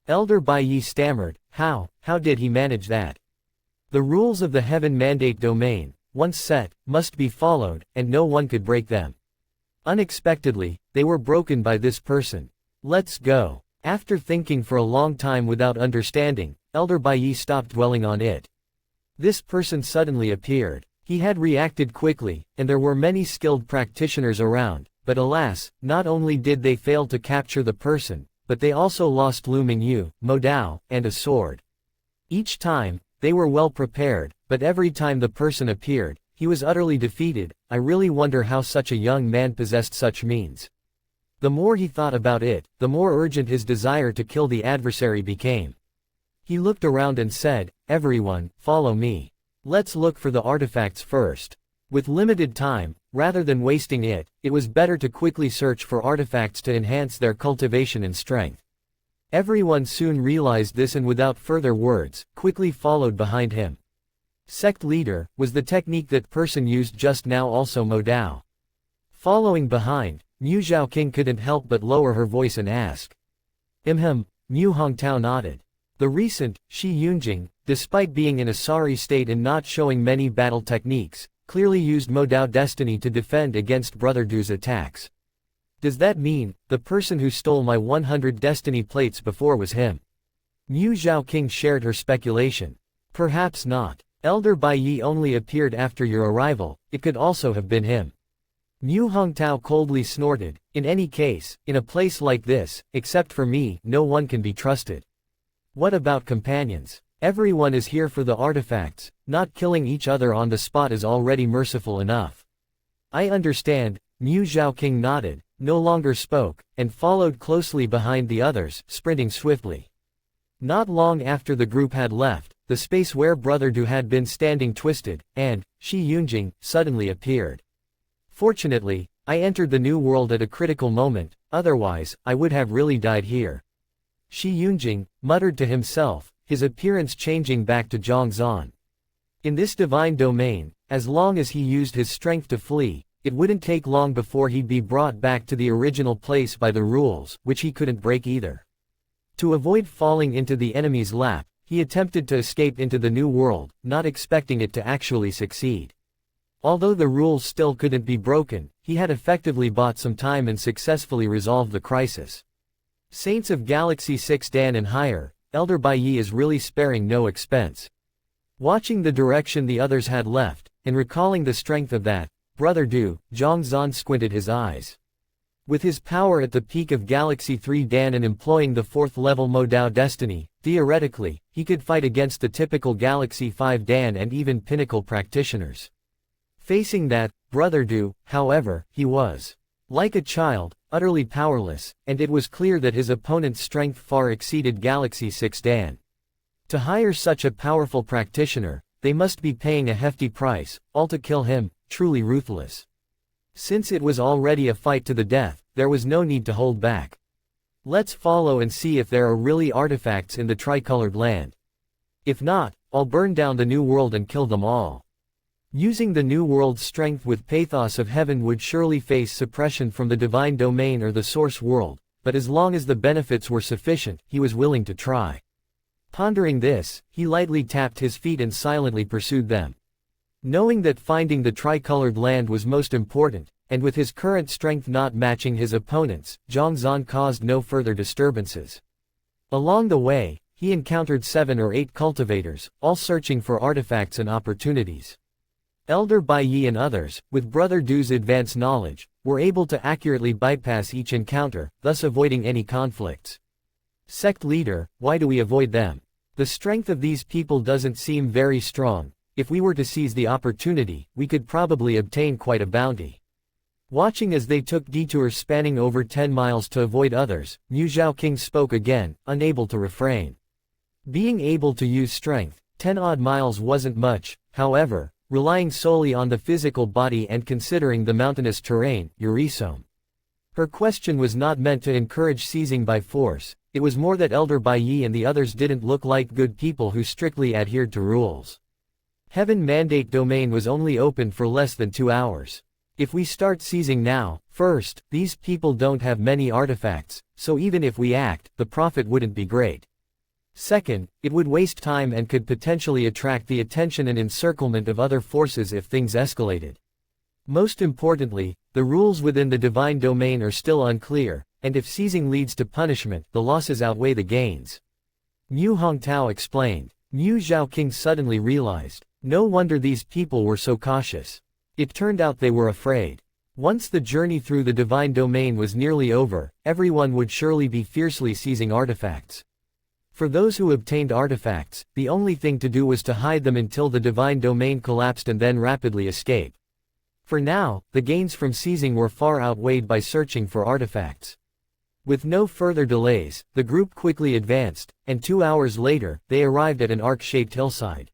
Elder Bai stammered, How did he manage that? The rules of the Heaven Mandate domain, once set, must be followed, and no one could break them. Unexpectedly, they were broken by this person. Let's go. After thinking for a long time without understanding, Elder Bai stopped dwelling on it. This person suddenly appeared. He had reacted quickly, and there were many skilled practitioners around, but alas, not only did they fail to capture the person, but they also lost Lu Mingyu, Mo Dao, and a sword. Each time, they were well prepared, but every time the person appeared, he was utterly defeated. I really wonder how such a young man possessed such means. The more he thought about it, the more urgent his desire to kill the adversary became. He looked around and said, "Everyone, follow me. Let's look for the artifacts first." With limited time, rather than wasting it, it was better to quickly search for artifacts to enhance their cultivation and strength. Everyone soon realized this and without further words, quickly followed behind him. Sect leader, was the technique that person used just now also Mo Dao? Following behind, Mu Zhaoqing couldn't help but lower her voice and ask. Mu Hongtao nodded. The recent, Shi Yunjing, despite being in a sorry state and not showing many battle techniques, clearly used Mo Dao destiny to defend against Brother Du's attacks. Does that mean, the person who stole my 100 destiny plates before was him? Mu Zhaoqing shared her speculation. Perhaps not. Elder Bai Yi only appeared after your arrival, it could also have been him. Mu Hongtao coldly snorted. In any case, in a place like this, except for me, no one can be trusted. What about companions? Everyone is here for the artifacts, not killing each other on the spot is already merciful enough. I understand. Mu Zhaoqing nodded, no longer spoke, and followed closely behind the others, sprinting swiftly. Not long after the group had left, the space where Brother Du had been standing twisted, and Shi Yunjing suddenly appeared. Fortunately, I entered the new world at a critical moment, otherwise, I would have really died here. Shi Yunjing muttered to himself, his appearance changing back to Zhang Zan. In this divine domain, as long as he used his strength to flee, it wouldn't take long before he'd be brought back to the original place by the rules, which he couldn't break either. To avoid falling into the enemy's lap, he attempted to escape into the new world, not expecting it to actually succeed. Although the rules still couldn't be broken, he had effectively bought some time and successfully resolved the crisis. Saints of Galaxy 6 Dan and higher, Elder Bai Yi is really sparing no expense. Watching the direction the others had left, and recalling the strength of that, Brother Du, Zhang Zan squinted his eyes. With his power at the peak of Galaxy 3 Dan and employing the 4th level Mo Dao Destiny, theoretically, he could fight against the typical Galaxy 5 Dan and even pinnacle practitioners. Facing that, Brother Du, however, he was like a child, utterly powerless, and it was clear that his opponent's strength far exceeded Galaxy 6 Dan. To hire such a powerful practitioner, they must be paying a hefty price, all to kill him, truly ruthless. Since it was already a fight to the death, there was no need to hold back. Let's follow and see if there are really artifacts in the tricolored land. If not, I'll burn down the new world and kill them all. Using the new world's strength with pathos of heaven would surely face suppression from the divine domain or the source world, but as long as the benefits were sufficient, he was willing to try. Pondering this, he lightly tapped his feet and silently pursued them. Knowing that finding the tricolored land was most important, and with his current strength not matching his opponent's, Zhang Zan caused no further disturbances. Along the way, he encountered 7 or 8 cultivators, all searching for artifacts and opportunities. Elder Bai Yi and others, with Brother Du's advanced knowledge, were able to accurately bypass each encounter, thus avoiding any conflicts. Sect leader, why do we avoid them? The strength of these people doesn't seem very strong. If we were to seize the opportunity, we could probably obtain quite a bounty. Watching as they took detours spanning over 10 miles to avoid others, Mu Zhaoqing spoke again, unable to refrain. Being able to use strength, 10 odd miles wasn't much, however, relying solely on the physical body and considering the mountainous terrain, Eurisome. Her question was not meant to encourage seizing by force, it was more that Elder Bai Yi and the others didn't look like good people who strictly adhered to rules. Heaven Mandate Domain was only open for less than 2 hours. If we start seizing now, first, these people don't have many artifacts, so even if we act, the profit wouldn't be great. Second, it would waste time and could potentially attract the attention and encirclement of other forces if things escalated. Most importantly, the rules within the divine domain are still unclear, and if seizing leads to punishment, the losses outweigh the gains. Mu Hongtao explained. Mu Zhaoqing suddenly realized. No wonder these people were so cautious. It turned out they were afraid. Once the journey through the divine domain was nearly over, everyone would surely be fiercely seizing artifacts. For those who obtained artifacts, the only thing to do was to hide them until the divine domain collapsed and then rapidly escape. For now, the gains from seizing were far outweighed by searching for artifacts. With no further delays, the group quickly advanced, and 2 hours later, they arrived at an arc-shaped hillside.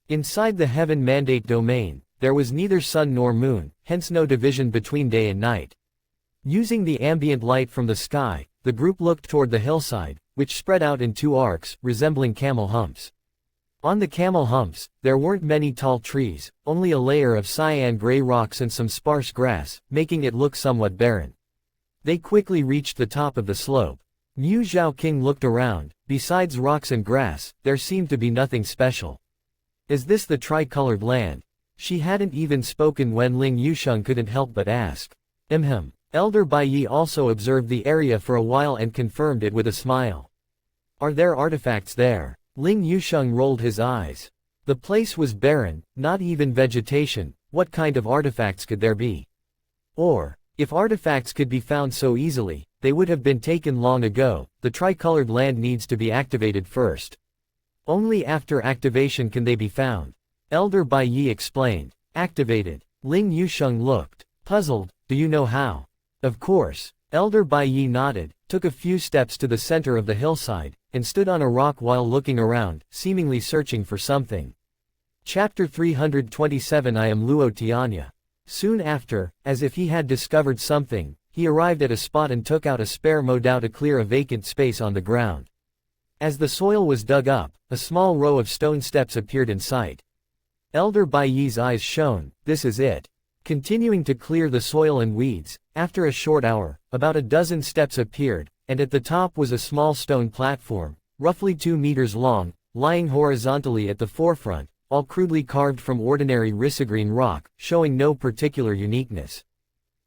Inside the Heaven Mandate domain, there was neither sun nor moon, hence no division between day and night. Using the ambient light from the sky, the group looked toward the hillside, which spread out in 2 arcs, resembling camel humps. On the camel humps, there weren't many tall trees, only a layer of cyan-gray rocks and some sparse grass, making it look somewhat barren. They quickly reached the top of the slope. Mu Zhaoqing looked around. Besides rocks and grass, there seemed to be nothing special. Is this the tricolored land? She hadn't even spoken when Ling Yusheng couldn't help but ask. Elder Bai Yi also observed the area for a while and confirmed it with a smile. Are there artifacts there? Ling Yusheng rolled his eyes. The place was barren, not even vegetation. What kind of artifacts could there be? Or, if artifacts could be found so easily, they would have been taken long ago. The tricolored land needs to be activated first. Only after activation can they be found. Elder Bai Yi explained. Activated. Ling Yusheng looked puzzled. Do you know how? Of course. Elder Bai Yi nodded, took a few steps to the center of the hillside, and stood on a rock while looking around, seemingly searching for something. Chapter 327 I am Luo Tianya. Soon after, as if he had discovered something, he arrived at a spot and took out a spare modao to clear a vacant space on the ground. As the soil was dug up, a small row of stone steps appeared in sight. Elder Bai Yi's eyes shone. This is it. Continuing to clear the soil and weeds, after a short hour, about a dozen steps appeared, and at the top was a small stone platform, roughly 2 meters long, lying horizontally at the forefront, all crudely carved from ordinary risagreen rock, showing no particular uniqueness.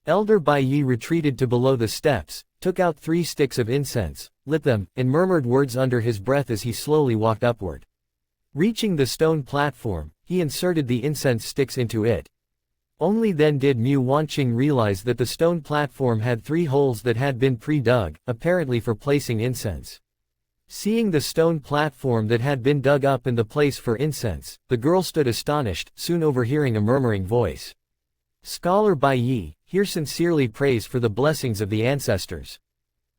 Elder Bai Yi retreated to below the steps, took out 3 sticks of incense, lit them, and murmured words under his breath as he slowly walked upward. Reaching the stone platform, he inserted the incense sticks into it. Only then did Mu Wanqing realize that the stone platform had 3 holes that had been pre-dug, apparently for placing incense. Seeing the stone platform that had been dug up in the place for incense, the girl stood astonished, soon overhearing a murmuring voice. Scholar Bai Yi, here sincerely prays for the blessings of the ancestors.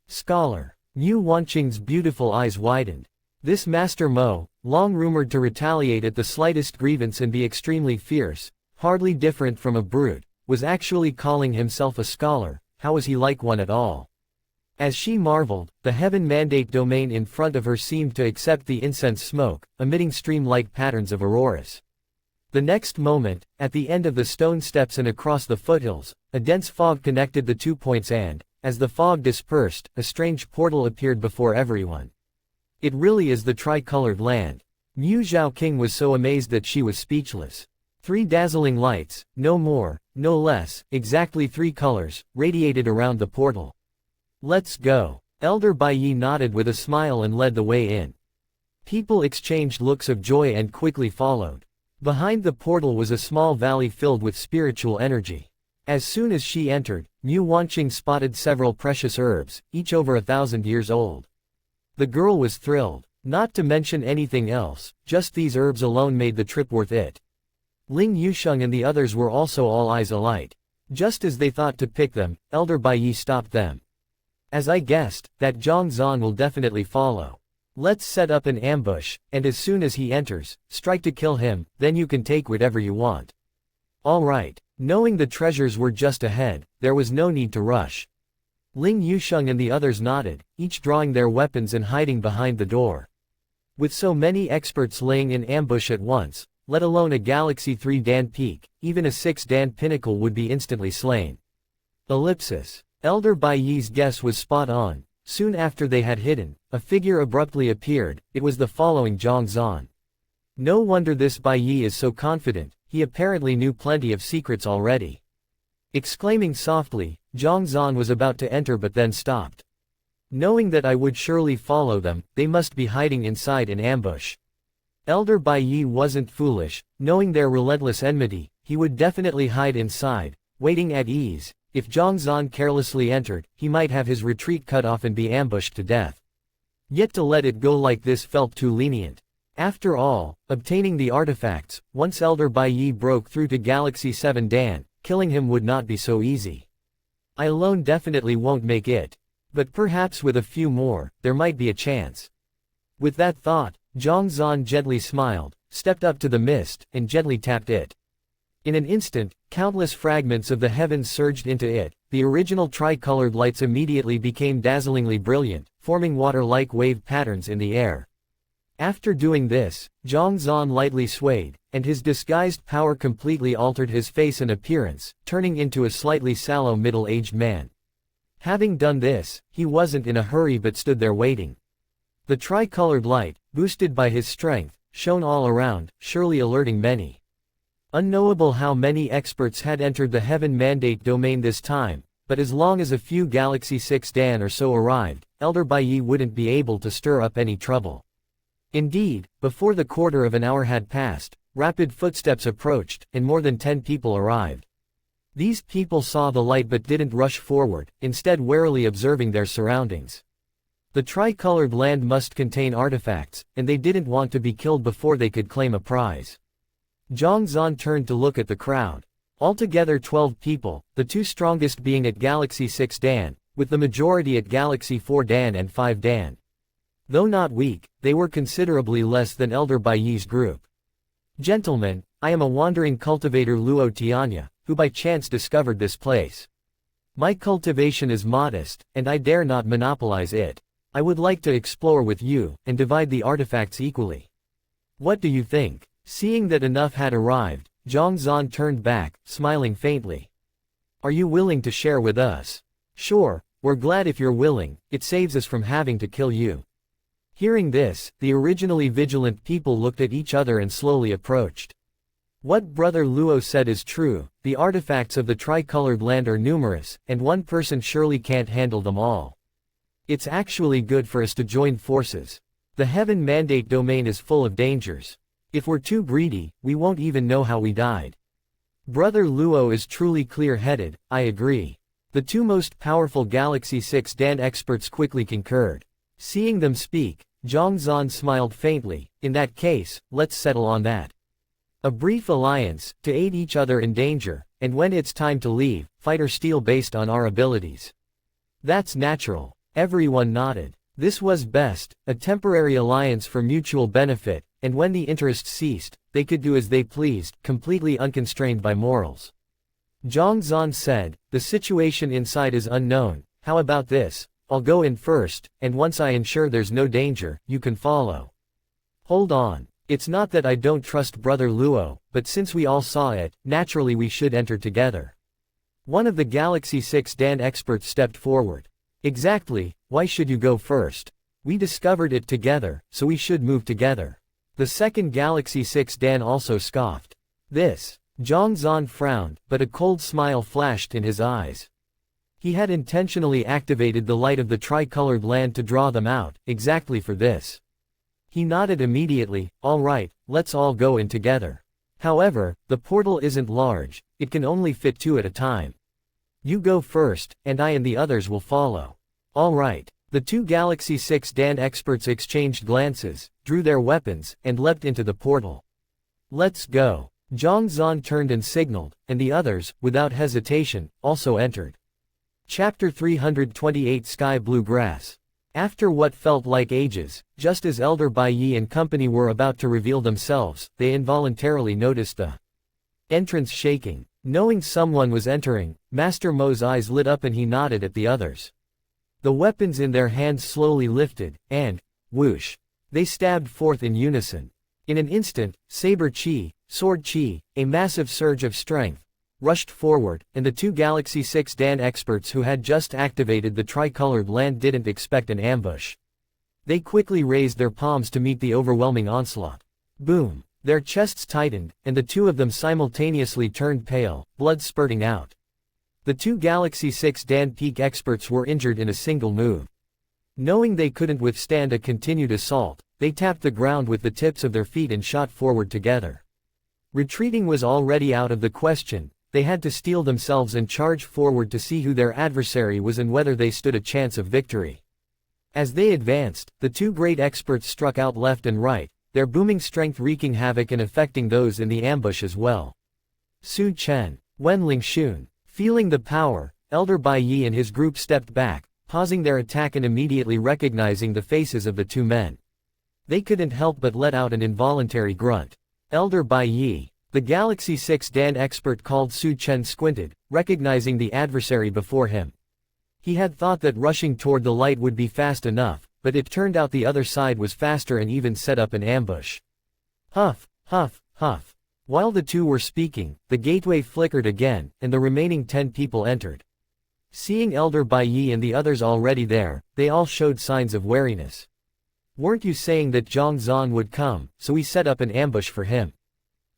Scholar. Mu Wanqing's beautiful eyes widened. This Master Mo, long rumored to retaliate at the slightest grievance and be extremely fierce, hardly different from a brute, was actually calling himself a scholar. How was he like one at all? As she marveled, the heaven mandate domain in front of her seemed to accept the incense smoke, emitting stream-like patterns of auroras. The next moment, at the end of the stone steps and across the foothills, a dense fog connected the 2 points and, as the fog dispersed, a strange portal appeared before everyone. It really is the tricolored land. Mu Zhaoqing was so amazed that she was speechless. 3 dazzling lights, no more, no less, exactly 3 colors, radiated around the portal. Let's go. Elder Bai Yi nodded with a smile and led the way in. People exchanged looks of joy and quickly followed. Behind the portal was a small valley filled with spiritual energy. As soon as she entered, Mu Wanqing spotted several precious herbs, each over 1,000 years old. The girl was thrilled. Not to mention anything else, just these herbs alone made the trip worth it. Ling Yusheng and the others were also all eyes alight. Just as they thought to pick them, Elder Bai Yi stopped them. As I guessed, that Zhang Zan will definitely follow. Let's set up an ambush, and as soon as he enters, strike to kill him, then you can take whatever you want. All right. Knowing the treasures were just ahead, there was no need to rush. Ling Yusheng and the others nodded, each drawing their weapons and hiding behind the door. With so many experts laying in ambush at once, let alone a Galaxy 3 Dan peak, even a 6 Dan pinnacle would be instantly slain. Ellipsis. Elder Bai Yi's guess was spot on. Soon after they had hidden, a figure abruptly appeared. It was the following Zhang Zan. No wonder this Bai Yi is so confident, he apparently knew plenty of secrets already. Exclaiming softly, Zhang Zan was about to enter but then stopped. Knowing that I would surely follow them, they must be hiding inside in ambush. Elder Bai Yi wasn't foolish, knowing their relentless enmity, he would definitely hide inside, waiting at ease. If Zhang Zan carelessly entered, he might have his retreat cut off and be ambushed to death. Yet to let it go like this felt too lenient. After all, obtaining the artifacts, once Elder Bai Yi broke through to Galaxy 7 Dan, killing him would not be so easy. I alone definitely won't make it. But perhaps with a few more, there might be a chance. With that thought, Zhang Zan gently smiled, stepped up to the mist, and gently tapped it. In an instant, countless fragments of the heavens surged into it. The original tricolored lights immediately became dazzlingly brilliant, forming water-like wave patterns in the air. After doing this, Zhang Zan lightly swayed, and his disguised power completely altered his face and appearance, turning into a slightly sallow middle-aged man. Having done this, he wasn't in a hurry but stood there waiting. The tricolored light, boosted by his strength, shone all around, surely alerting many. Unknowable how many experts had entered the heaven mandate domain this time, but as long as a few Galaxy 6 Dan or so arrived, Elder Bai wouldn't be able to stir up any trouble. Indeed, before the quarter of an hour had passed, rapid footsteps approached, and more than 10 people arrived. These people saw the light but didn't rush forward, instead warily observing their surroundings. The tricolored land must contain artifacts, and they didn't want to be killed before they could claim a prize. Zhang Zan turned to look at the crowd. Altogether 12 people, the two strongest being at Galaxy 6 Dan, with the majority at Galaxy 4 Dan and 5 Dan. Though not weak, they were considerably less than Elder Bai's group. Gentlemen, I am a wandering cultivator Luo Tianya, who by chance discovered this place. My cultivation is modest, and I dare not monopolize it. I would like to explore with you, and divide the artifacts equally. What do you think? Seeing that enough had arrived, Zhang Zan turned back, smiling faintly. Are you willing to share with us? Sure, we're glad if you're willing, it saves us from having to kill you. Hearing this, the originally vigilant people looked at each other and slowly approached. What Brother Luo said is true, the artifacts of the tricolored land are numerous, and one person surely can't handle them all. It's actually good for us to join forces. The Heaven Mandate domain is full of dangers. If we're too greedy, we won't even know how we died. Brother Luo is truly clear-headed, I agree. The two most powerful Galaxy 6 Dan experts quickly concurred. Seeing them speak, Zhang Zan smiled faintly. In that case, let's settle on that. A brief alliance, to aid each other in danger, and when it's time to leave, fight or steal based on our abilities. That's natural. Everyone nodded. This was best, a temporary alliance for mutual benefit, and when the interest ceased, they could do as they pleased, completely unconstrained by morals. Zhang Zan said, the situation inside is unknown, how about this? I'll go in first, and once I ensure there's no danger, you can follow. Hold on. It's not that I don't trust Brother Luo, but since we all saw it, naturally we should enter together. One of the Galaxy 6 Dan experts stepped forward. Exactly, why should you go first? We discovered it together, so we should move together. The second Galaxy 6 Dan also scoffed. This. Zhang Zan frowned, but a cold smile flashed in his eyes. He had intentionally activated the light of the tricolored land to draw them out, exactly for this. He nodded immediately, all right, let's all go in together. However, the portal isn't large, it can only fit 2 at a time. You go first, and I and the others will follow. All right. The two Galaxy 6 Dan experts exchanged glances, drew their weapons, and leapt into the portal. Let's go. Zhang Zan turned and signaled, and the others, without hesitation, also entered. Chapter 328 Sky Blue Grass. After what felt like ages, just as Elder Bai and company were about to reveal themselves, they involuntarily noticed the entrance shaking. Knowing someone was entering, Master Mo's eyes lit up and he nodded at the others. The weapons in their hands slowly lifted, and, whoosh, they stabbed forth in unison. In an instant, saber chi, sword chi, a massive surge of strength, rushed forward, and the two Galaxy 6 Dan experts who had just activated the tricolored land didn't expect an ambush. They quickly raised their palms to meet the overwhelming onslaught. Boom! Their chests tightened, and the two of them simultaneously turned pale, blood spurting out. The two Galaxy 6 Dan peak experts were injured in a single move. Knowing they couldn't withstand a continued assault, they tapped the ground with the tips of their feet and shot forward together. Retreating was already out of the question, they had to steel themselves and charge forward to see who their adversary was and whether they stood a chance of victory. As they advanced, the two great experts struck out left and right, their booming strength wreaking havoc and affecting those in the ambush as well. Su Chen, Wen Lingxun. Feeling the power, Elder Bai and his group stepped back, pausing their attack and immediately recognizing the faces of the two men. They couldn't help but let out an involuntary grunt. Elder Bai, the Galaxy 6 Dan expert called Su Chen squinted, recognizing the adversary before him. He had thought that rushing toward the light would be fast enough, but it turned out the other side was faster and even set up an ambush. Huff, huff, huff. While the two were speaking, the gateway flickered again, and the remaining 10 people entered. Seeing Elder Bai and the others already there, they all showed signs of wariness. Weren't you saying that Zhang Zan would come, so we set up an ambush for him?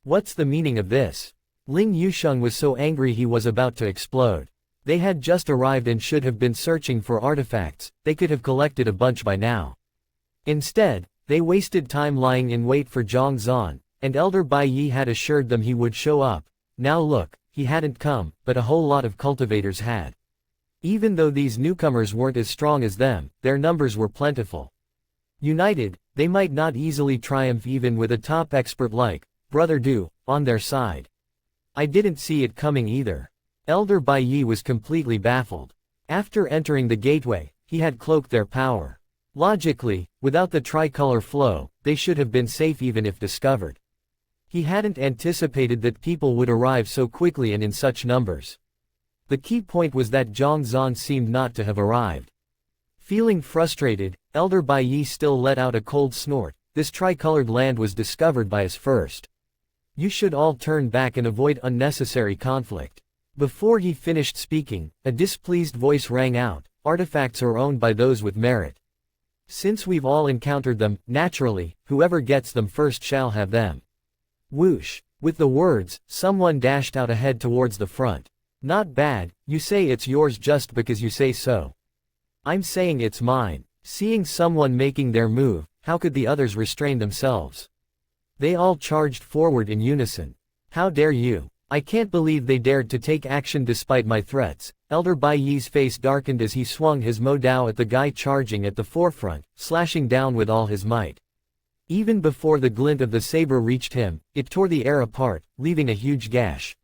What's the meaning of this? Ling Yusheng was so angry he was about to explode. They had just arrived and should have been searching for artifacts, they could have collected a bunch by now. Instead, they wasted time lying in wait for Zhang Zan, and Elder Bai Yi had assured them he would show up. Now look, he hadn't come, but a whole lot of cultivators had. Even though these newcomers weren't as strong as them, their numbers were plentiful. United, they might not easily triumph even with a top expert like Brother Du on their side. I didn't see it coming either. Elder Bai Yi was completely baffled. After entering the gateway, he had cloaked their power. Logically, without the tricolor flow, they should have been safe even if discovered. He hadn't anticipated that people would arrive so quickly and in such numbers. The key point was that Zhang Zan seemed not to have arrived. Feeling frustrated, Elder Bai Yi still let out a cold snort. This tricolored land was discovered by us first. You should all turn back and avoid unnecessary conflict. Before he finished speaking, a displeased voice rang out. Artifacts are owned by those with merit. Since we've all encountered them, naturally, whoever gets them first shall have them. Whoosh! With the words, someone dashed out ahead towards the front. Not bad, you say it's yours just because you say so. I'm saying it's mine. Seeing someone making their move, how could the others restrain themselves? They all charged forward in unison. How dare you? I can't believe they dared to take action despite my threats. Elder Bai Yi's face darkened as he swung his Mo Dao at the guy charging at the forefront, slashing down with all his might. Even before the glint of the saber reached him, it tore the air apart, leaving a huge gash.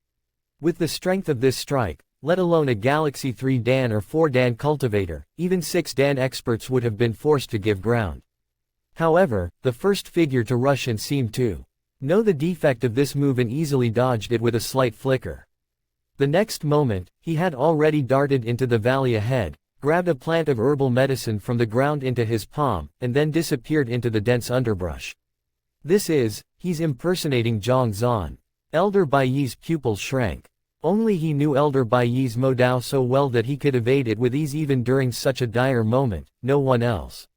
With the strength of this strike, let alone a Galaxy 3 Dan or 4 Dan cultivator, even 6 Dan experts would have been forced to give ground. However, the first figure to rush in seemed to know the defect of this move and easily dodged it with a slight flicker. The next moment, he had already darted into the valley ahead, grabbed a plant of herbal medicine from the ground into his palm, and then disappeared into the dense underbrush. He's impersonating Zhang Zan. Elder Bai Yi's pupils shrank. Only he knew Elder Bai Yi's Mo Dao so well that he could evade it with ease even during such a dire moment, no one else.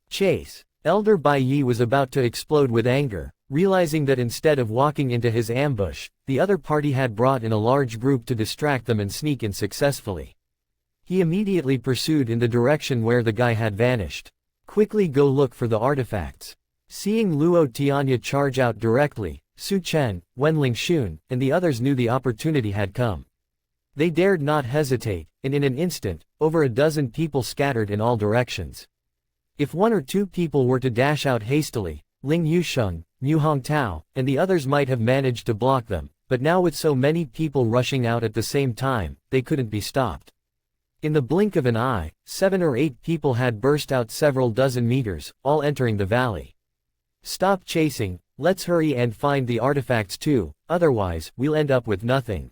Chase. Elder Bai Yi was about to explode with anger, realizing that instead of walking into his ambush, the other party had brought in a large group to distract them and sneak in successfully. He immediately pursued in the direction where the guy had vanished. Quickly go look for the artifacts. Seeing Luo Tianya charge out directly, Su Chen, Wenling Xun, and the others knew the opportunity had come. They dared not hesitate, and in an instant, over a dozen people scattered in all directions. If 1 or 2 people were to dash out hastily, Ling Yusheng, Mu Hongtao, and the others might have managed to block them, but now with so many people rushing out at the same time, they couldn't be stopped. In the blink of an eye, 7 or 8 people had burst out several dozen meters, all entering the valley. Stop chasing, let's hurry and find the artifacts too, otherwise, we'll end up with nothing.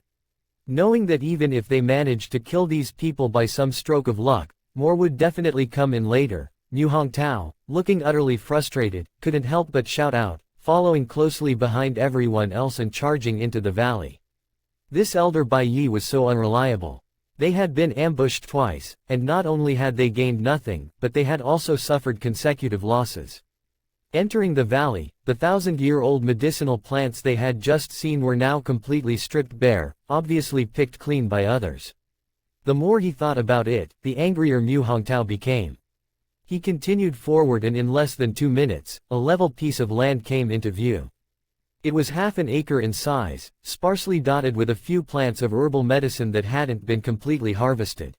Knowing that even if they managed to kill these people by some stroke of luck, more would definitely come in later. Mu Hongtao, looking utterly frustrated, couldn't help but shout out, following closely behind everyone else and charging into the valley. This Elder Bai Yi was so unreliable. They had been ambushed twice, and not only had they gained nothing, but they had also suffered consecutive losses. Entering the valley, the 1,000-year-old medicinal plants they had just seen were now completely stripped bare, obviously picked clean by others. The more he thought about it, the angrier Mu Hongtao became. He continued forward and in less than 2 minutes, a level piece of land came into view. It was half an acre in size, sparsely dotted with a few plants of herbal medicine that hadn't been completely harvested.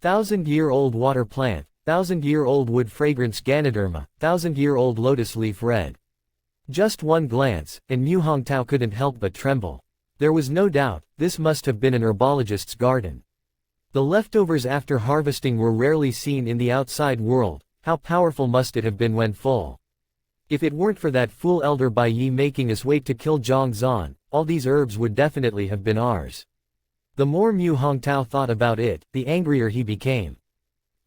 1,000-year-old water plant, 1,000-year-old wood fragrance Ganoderma, 1,000-year-old lotus leaf red. Just one glance, and Mu Hongtao couldn't help but tremble. There was no doubt, this must have been an herbologist's garden. The leftovers after harvesting were rarely seen in the outside world. How powerful must it have been when full? If it weren't for that fool Elder Bai Yi making us wait to kill Zhang Zan, all these herbs would definitely have been ours. The more Mu Hongtao thought about it, the angrier he became.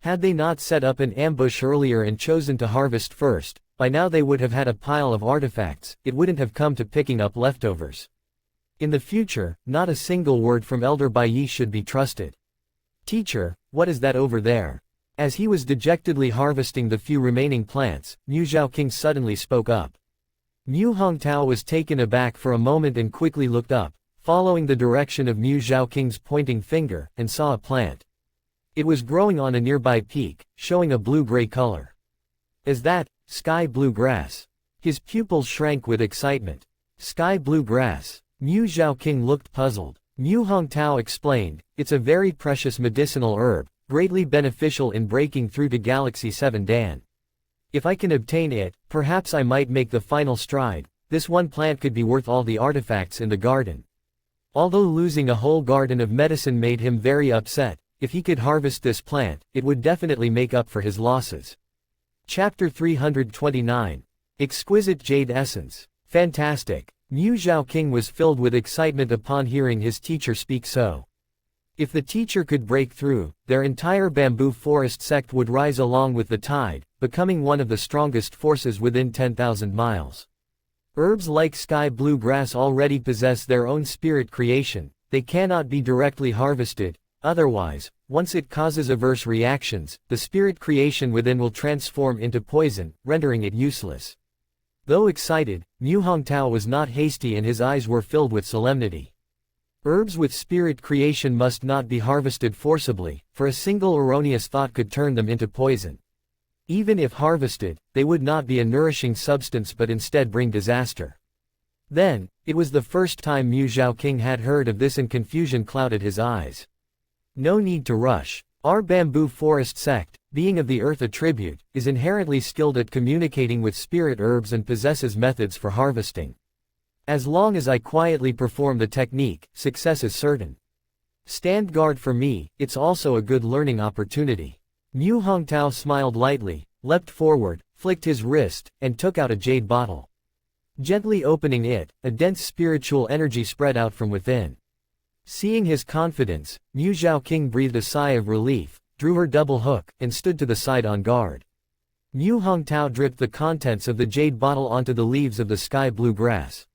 Had they not set up an ambush earlier and chosen to harvest first, by now they would have had a pile of artifacts. It wouldn't have come to picking up leftovers. In the future, not a single word from Elder Bai Yi should be trusted. Teacher, what is that over there? As he was dejectedly harvesting the few remaining plants, Mu Zhaoqing suddenly spoke up. Mu Hongtao was taken aback for a moment and quickly looked up, following the direction of Mu Zhaoqing's pointing finger, and saw a plant. It was growing on a nearby peak, showing a blue-gray color. Is that sky blue grass? His pupils shrank with excitement. Sky blue grass. Mu Zhaoqing looked puzzled. Mu Hongtao explained, it's a very precious medicinal herb, greatly beneficial in breaking through to Galaxy 7 Dan. If I can obtain it, perhaps I might make the final stride. This one plant could be worth all the artifacts in the garden. Although losing a whole garden of medicine made him very upset, if he could harvest this plant, it would definitely make up for his losses. Chapter 329. Exquisite Jade Essence. Fantastic. Mu Zhaoqing was filled with excitement upon hearing his teacher speak so. If the teacher could break through, their entire bamboo forest sect would rise along with the tide, becoming one of the strongest forces within 10,000 miles. Herbs like sky blue grass already possess their own spirit creation, they cannot be directly harvested, otherwise, once it causes adverse reactions, the spirit creation within will transform into poison, rendering it useless. Though excited, Mu Hongtao was not hasty and his eyes were filled with solemnity. Herbs with spirit creation must not be harvested forcibly, for a single erroneous thought could turn them into poison. Even if harvested, they would not be a nourishing substance but instead bring disaster. Then, it was the first time Mu Zhaoqing had heard of this and confusion clouded his eyes. No need to rush. Our bamboo forest sect, being of the earth attribute, is inherently skilled at communicating with spirit herbs and possesses methods for harvesting. As long as I quietly perform the technique, success is certain. Stand guard for me, it's also a good learning opportunity. Mu Hongtao smiled lightly, leapt forward, flicked his wrist, and took out a jade bottle. Gently opening it, a dense spiritual energy spread out from within. Seeing his confidence, Mu Zhaoqing breathed a sigh of relief, drew her double hook, and stood to the side on guard. Mu Hongtao dripped the contents of the jade bottle onto the leaves of the sky blue grass.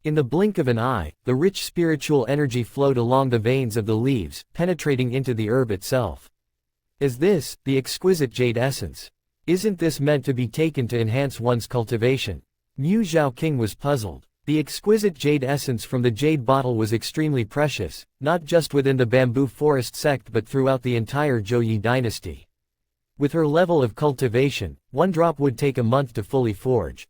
In the blink of an eye, the rich spiritual energy flowed along the veins of the leaves, penetrating into the herb itself. Is this the exquisite jade essence? Isn't this meant to be taken to enhance one's cultivation? Mu Zhaoqing was puzzled. The exquisite jade essence from the jade bottle was extremely precious, not just within the bamboo forest sect but throughout the entire Zhou dynasty. With her level of cultivation, one drop would take a month to fully forge.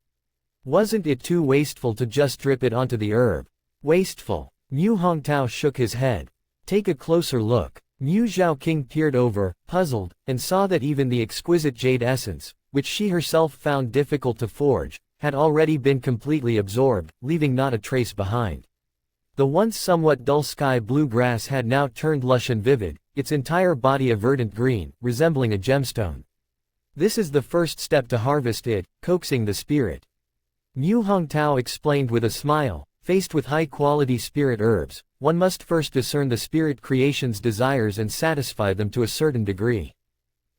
Wasn't it too wasteful to just drip it onto the herb? Wasteful. Mu Hongtao shook his head. Take a closer look. Mu Zhaoqing peered over, puzzled, and saw that even the exquisite jade essence, which she herself found difficult to forge, had already been completely absorbed, leaving not a trace behind. The once somewhat dull sky blue grass had now turned lush and vivid, its entire body a verdant green, resembling a gemstone. This is the first step to harvest it, coaxing the spirit. Mu Hongtao explained with a smile, faced with high-quality spirit herbs, one must first discern the spirit creation's desires and satisfy them to a certain degree.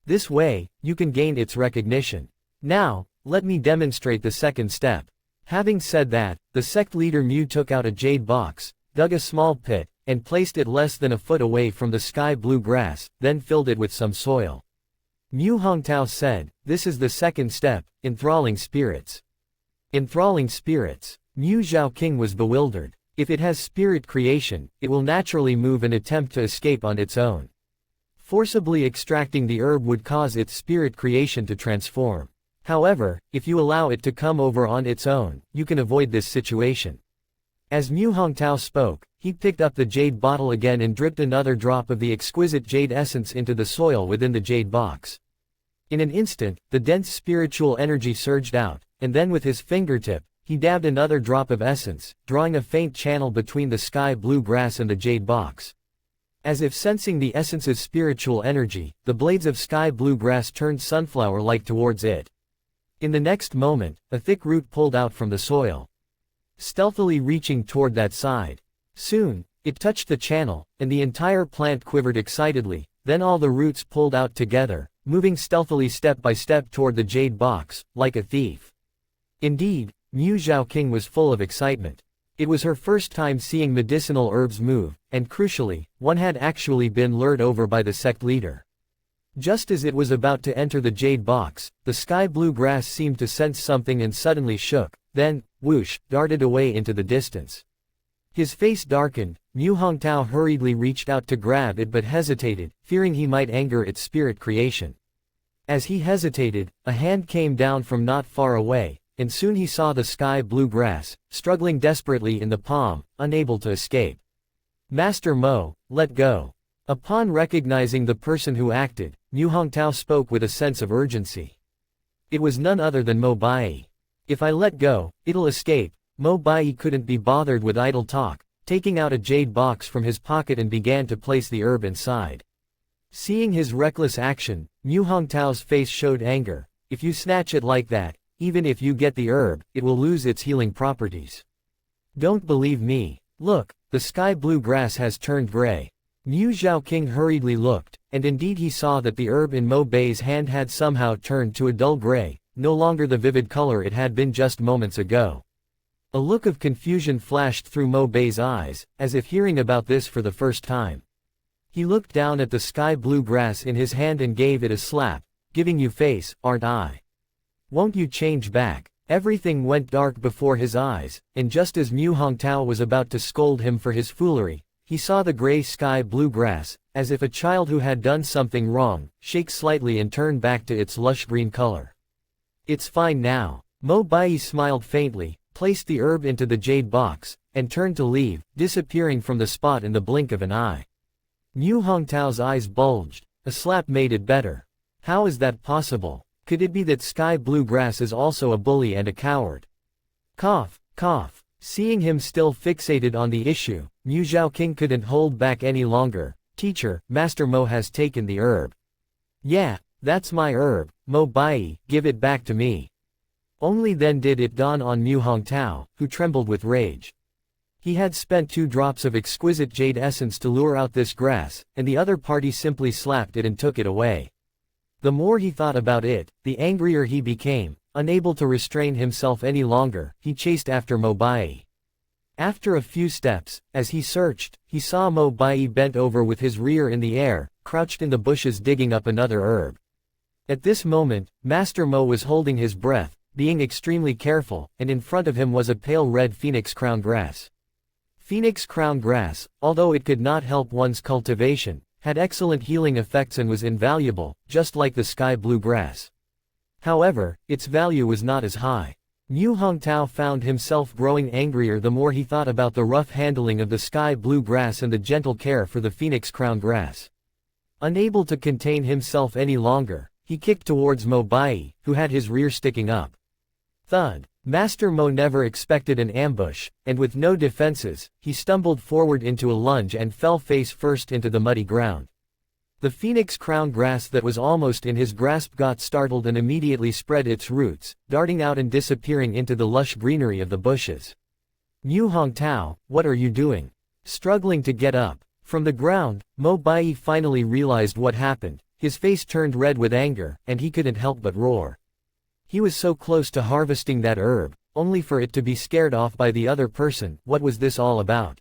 This way, you can gain its recognition. Now, let me demonstrate the second step. Having said that, the sect leader Mu took out a jade box, dug a small pit, and placed it less than a foot away from the sky blue grass, then filled it with some soil. Mu Hongtao said, this is the second step, enthralling spirits. Enthralling spirits. Mu Zhaoqing was bewildered. If it has spirit creation, it will naturally move and attempt to escape on its own. Forcibly extracting the herb would cause its spirit creation to transform. However, if you allow it to come over on its own, you can avoid this situation. As Mu Hongtao spoke, he picked up the jade bottle again and dripped another drop of the exquisite jade essence into the soil within the jade box. In an instant, the dense spiritual energy surged out, and then with his fingertip, he dabbed another drop of essence, drawing a faint channel between the sky blue grass and the jade box. As if sensing the essence's spiritual energy, the blades of sky blue grass turned sunflower-like towards it. In the next moment, a thick root pulled out from the soil, stealthily reaching toward that side. Soon, it touched the channel, and the entire plant quivered excitedly, then all the roots pulled out together, moving stealthily step by step toward the jade box, like a thief. Indeed, Mu Zhaoqing was full of excitement. It was her first time seeing medicinal herbs move, and crucially, one had actually been lured over by the sect leader. Just as it was about to enter the jade box, the sky blue grass seemed to sense something and suddenly shook, then, whoosh, darted away into the distance. His face darkened. Mu Hongtao hurriedly reached out to grab it but hesitated, fearing he might anger its spirit creation. As he hesitated, a hand came down from not far away, and soon he saw the sky-blue grass, struggling desperately in the palm, unable to escape. Master Mo, let go. Upon recognizing the person who acted, Mu Hongtao spoke with a sense of urgency. It was none other than Mo Bai. If I let go, it'll escape. Mo Bai couldn't be bothered with idle talk, taking out a jade box from his pocket and began to place the herb inside. Seeing his reckless action, Mu Hongtao's face showed anger. If you snatch it like that, even if you get the herb, it will lose its healing properties. Don't believe me. Look, the sky-blue grass has turned gray. Mu Zhaoqing hurriedly looked, and indeed he saw that the herb in Mo Bai's hand had somehow turned to a dull gray, no longer the vivid color it had been just moments ago. A look of confusion flashed through Mo Bai's eyes, as if hearing about this for the first time. He looked down at the sky-blue grass in his hand and gave it a slap. Giving you face, aren't I? Won't you change back? Everything went dark before his eyes, and just as Mu Hongtao was about to scold him for his foolery, he saw the gray sky-blue grass, as if a child who had done something wrong, shake slightly and turn back to its lush green color. It's fine now. Mo Bai smiled faintly, placed the herb into the jade box, and turned to leave, disappearing from the spot in the blink of an eye. Mu Hongtao's eyes bulged. A slap made it better. How is that possible? Could it be that sky-blue grass is also a bully and a coward? Cough, cough. Seeing him still fixated on the issue, Mu Zhaoqing couldn't hold back any longer. Teacher, Master Mo has taken the herb. Yeah, that's my herb. Mo Bai, give it back to me. Only then did it dawn on Mu Hongtao, who trembled with rage. He had spent 2 drops of exquisite jade essence to lure out this grass, and the other party simply slapped it and took it away. The more he thought about it, the angrier he became. Unable to restrain himself any longer, he chased after Mo Bai. After a few steps, as he searched, he saw Mo Bai bent over with his rear in the air, crouched in the bushes digging up another herb. At this moment, Master Mo was holding his breath, being extremely careful, and in front of him was a pale red phoenix crown grass. Phoenix crown grass, although it could not help one's cultivation, had excellent healing effects and was invaluable, just like the sky-blue grass. However, its value was not as high. Mu Hongtao found himself growing angrier the more he thought about the rough handling of the sky-blue grass and the gentle care for the phoenix crown grass. Unable to contain himself any longer, he kicked towards Mo Bai, who had his rear sticking up. Thud. Master Mo never expected an ambush, and with no defenses, he stumbled forward into a lunge and fell face first into the muddy ground. The phoenix crown grass that was almost in his grasp got startled and immediately spread its roots, darting out and disappearing into the lush greenery of the bushes. Mu Hongtao, what are you doing? Struggling to get up from the ground, Mo Bai finally realized what happened. His face turned red with anger, and he couldn't help but roar. He was so close to harvesting that herb, only for it to be scared off by the other person. What was this all about?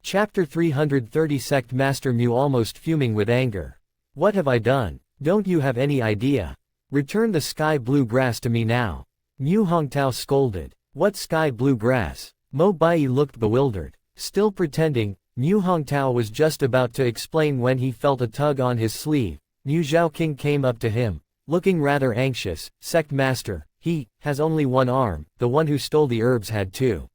Chapter 330 Sect Master Mu almost fuming with anger. What have I done? Don't you have any idea? Return the sky-blue grass to me now. Mu Hongtao scolded. What sky-blue grass? Mo Bai looked bewildered. Still pretending, Mu Hongtao was just about to explain when he felt a tug on his sleeve. Mu Zhaoqing came up to him, looking rather anxious. Sect Master, he has only one arm, the one who stole the herbs had 2.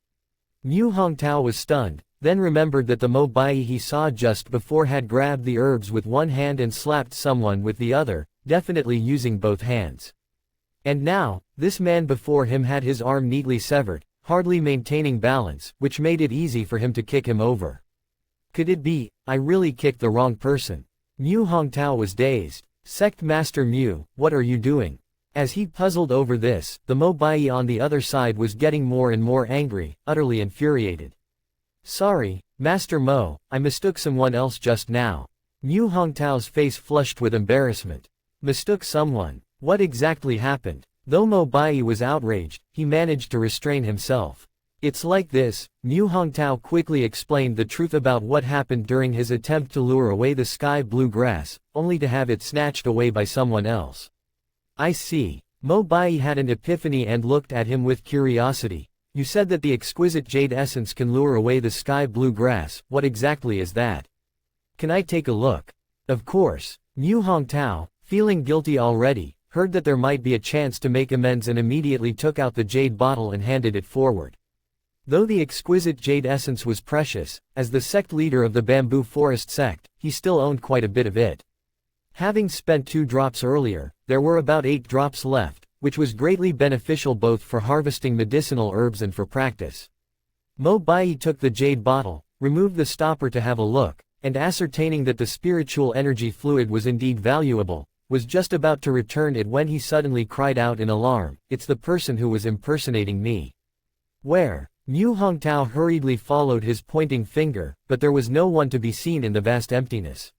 Mu Hongtao was stunned, then remembered that the Mo Bai he saw just before had grabbed the herbs with one hand and slapped someone with the other, definitely using both hands. And now, this man before him had his arm neatly severed, hardly maintaining balance, which made it easy for him to kick him over. Could it be, I really kicked the wrong person? Mu Hongtao was dazed. Sect Master Mu, what are you doing? As he puzzled over this, the Mo Bai on the other side was getting more and more angry, utterly infuriated. Sorry, Master Mo, I mistook someone else just now. Mu Hongtao's face flushed with embarrassment. Mistook someone? What exactly happened? Though Mo Bai was outraged, he managed to restrain himself. It's like this. Mu Hongtao quickly explained the truth about what happened during his attempt to lure away the sky-blue grass, only to have it snatched away by someone else. I see. Mo Bai had an epiphany and looked at him with curiosity. you said that the exquisite jade essence can lure away the sky blue grass, what exactly is that? Can I take a look? Of course. Mu Hongtao, feeling guilty already, heard that there might be a chance to make amends and immediately took out the jade bottle and handed it forward. Though the exquisite jade essence was precious, as the sect leader of the Bamboo Forest sect, he still owned quite a bit of it. Having spent 2 drops earlier, there were about 8 drops left, which was greatly beneficial both for harvesting medicinal herbs and for practice. Mo Bai took the jade bottle, removed the stopper to have a look, and ascertaining that the spiritual energy fluid was indeed valuable, was just about to return it when he suddenly cried out in alarm, "It's the person who was impersonating me." Where? Mu Hongtao hurriedly followed his pointing finger, but there was no one to be seen in the vast emptiness.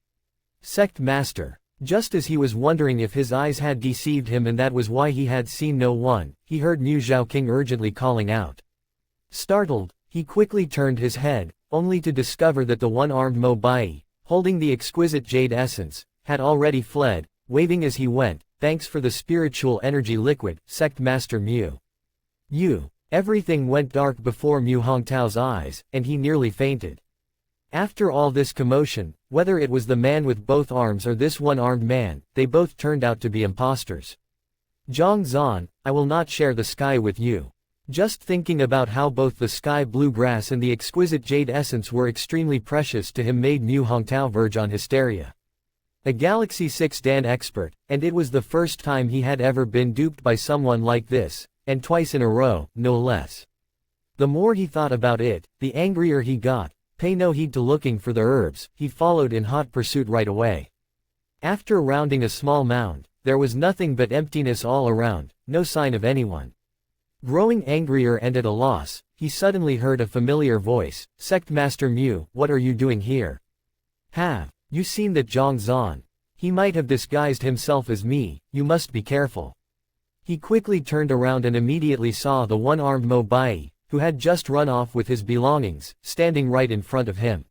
Sect Master. Just as he was wondering if his eyes had deceived him and that was why he had seen no one, he heard Mu Zhaoqing urgently calling out. Startled, he quickly turned his head, only to discover that the one-armed Mo Bai, holding the exquisite jade essence, had already fled, waving as he went, "Thanks for the spiritual energy liquid, Sect Master Mu." Everything went dark before Mu Hongtao's eyes, and he nearly fainted. After all this commotion, whether it was the man with both arms or this one-armed man, they both turned out to be impostors. Zhang Zan, I will not share the sky with you. Just thinking about how both the sky blue grass and the exquisite jade essence were extremely precious to him made Mu Hongtao verge on hysteria. A Galaxy 6 Dan expert, and it was the first time he had ever been duped by someone like this, and twice in a row, no less. The more he thought about it, the angrier he got. Pay no heed to looking for the herbs, he followed in hot pursuit right away. After rounding a small mound, there was nothing but emptiness all around, no sign of anyone. Growing angrier and at a loss, he suddenly heard a familiar voice, "Sect Master Mu, what are you doing here? Have you seen that Zhang Zan? He might have disguised himself as me, you must be careful." He quickly turned around and immediately saw the one-armed Mo Bai, who had just run off with his belongings, standing right in front of him.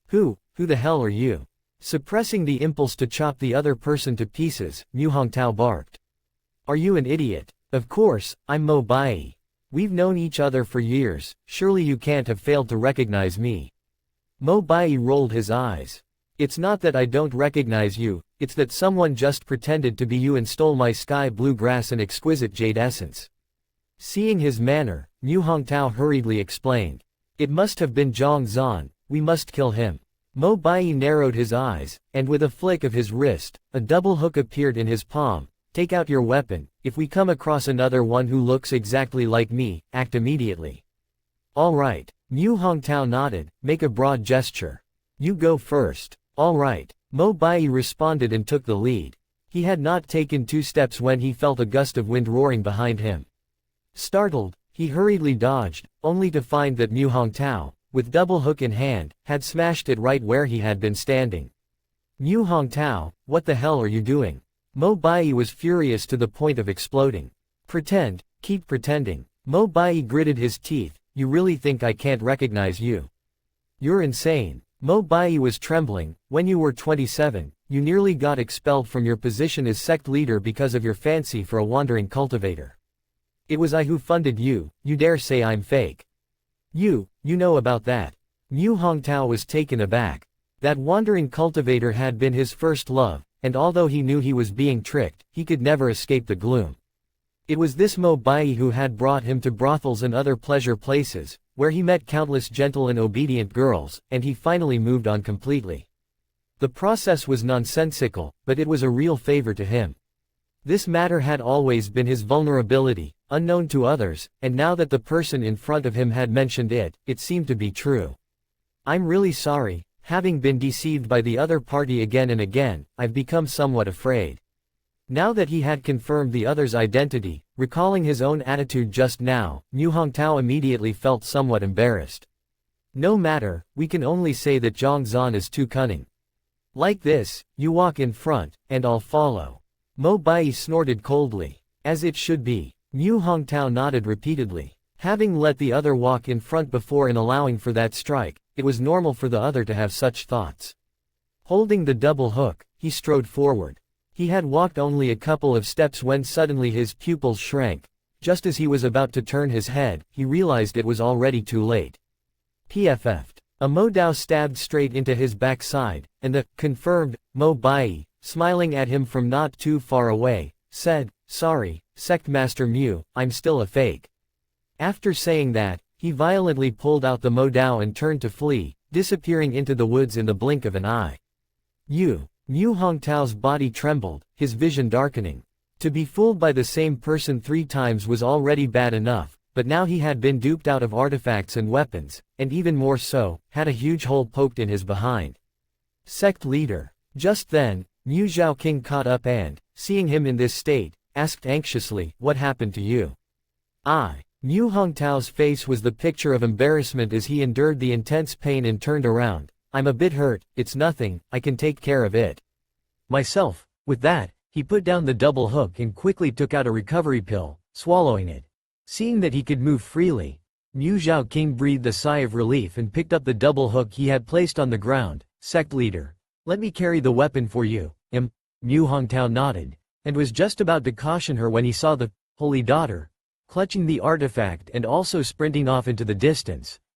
Who the hell are you? Suppressing the impulse to chop the other person to pieces, Mu Hongtao barked. Are you an idiot? Of course, I'm Mo Bai. We've known each other for years, surely you can't have failed to recognize me. Mo Bai rolled his eyes. It's not that I don't recognize you, it's that someone just pretended to be you and stole my sky blue grass and exquisite jade essence. Seeing his manner, Mu Hongtao hurriedly explained. It must have been Zhang Zan, we must kill him. Mo Bai narrowed his eyes, and with a flick of his wrist, a double hook appeared in his palm. Take out your weapon, if we come across another one who looks exactly like me, act immediately. All right, Mu Hongtao nodded, make a broad gesture. You go first. All right. Mo Bai responded and took the lead. He had not taken 2 steps when he felt a gust of wind roaring behind him. Startled, he hurriedly dodged, only to find that Mu Hongtao, with double hook in hand, had smashed it right where he had been standing. Mu Hongtao, what the hell are you doing? Mo Bai was furious to the point of exploding. Pretend, keep pretending. Mo Bai gritted his teeth, you really think I can't recognize you? You're insane. Mo Bai was trembling. When you were 27, you nearly got expelled from your position as sect leader because of your fancy for a wandering cultivator. It was I who funded you, you dare say I'm fake? You know about that. Mu Hongtao was taken aback. That wandering cultivator had been his first love, and although he knew he was being tricked, he could never escape the gloom. It was this Mo Bai who had brought him to brothels and other pleasure places, where he met countless gentle and obedient girls, and he finally moved on completely. The process was nonsensical, but it was a real favor to him. This matter had always been his vulnerability, unknown to others, and now that the person in front of him had mentioned it, it seemed to be true. I'm really sorry, having been deceived by the other party again and again, I've become somewhat afraid. Now that he had confirmed the other's identity, recalling his own attitude just now, Mu Hongtao immediately felt somewhat embarrassed. No matter, we can only say that Zhang Zan is too cunning. Like this, you walk in front, and I'll follow. Mo Bai snorted coldly. As it should be. Mu Hongtao nodded repeatedly. Having let the other walk in front before and allowing for that strike, it was normal for the other to have such thoughts. Holding the double hook, he strode forward. He had walked only a couple of steps when suddenly his pupils shrank. Just as he was about to turn his head, he realized it was already too late. PFF'd. A Mo Dao stabbed straight into his backside, and the confirmed Mo Bai, smiling at him from not too far away, said, "Sorry, Sect Master Mu, I'm still a fake." After saying that, he violently pulled out the Mo Dao and turned to flee, disappearing into the woods in the blink of an eye. Mu Hongtao's body trembled, his vision darkening. To be fooled by the same person 3 times was already bad enough, but now he had been duped out of artifacts and weapons, and even more so, had a huge hole poked in his behind. Sect leader. Just then, Mu Zhaoqing caught up and, seeing him in this state, asked anxiously, "What happened to you?" Mu Hongtao's face was the picture of embarrassment as he endured the intense pain and turned around. "I'm a bit hurt, it's nothing, I can take care of it myself." With that, he put down the double hook and quickly took out a recovery pill, swallowing it. Seeing that he could move freely, Mu Zhaoqing breathed a sigh of relief and picked up the double hook he had placed on the ground. "Sect leader, let me carry the weapon for you." Mu Hongtao nodded, and was just about to caution her when he saw the holy daughter clutching the artifact and also sprinting off into the distance.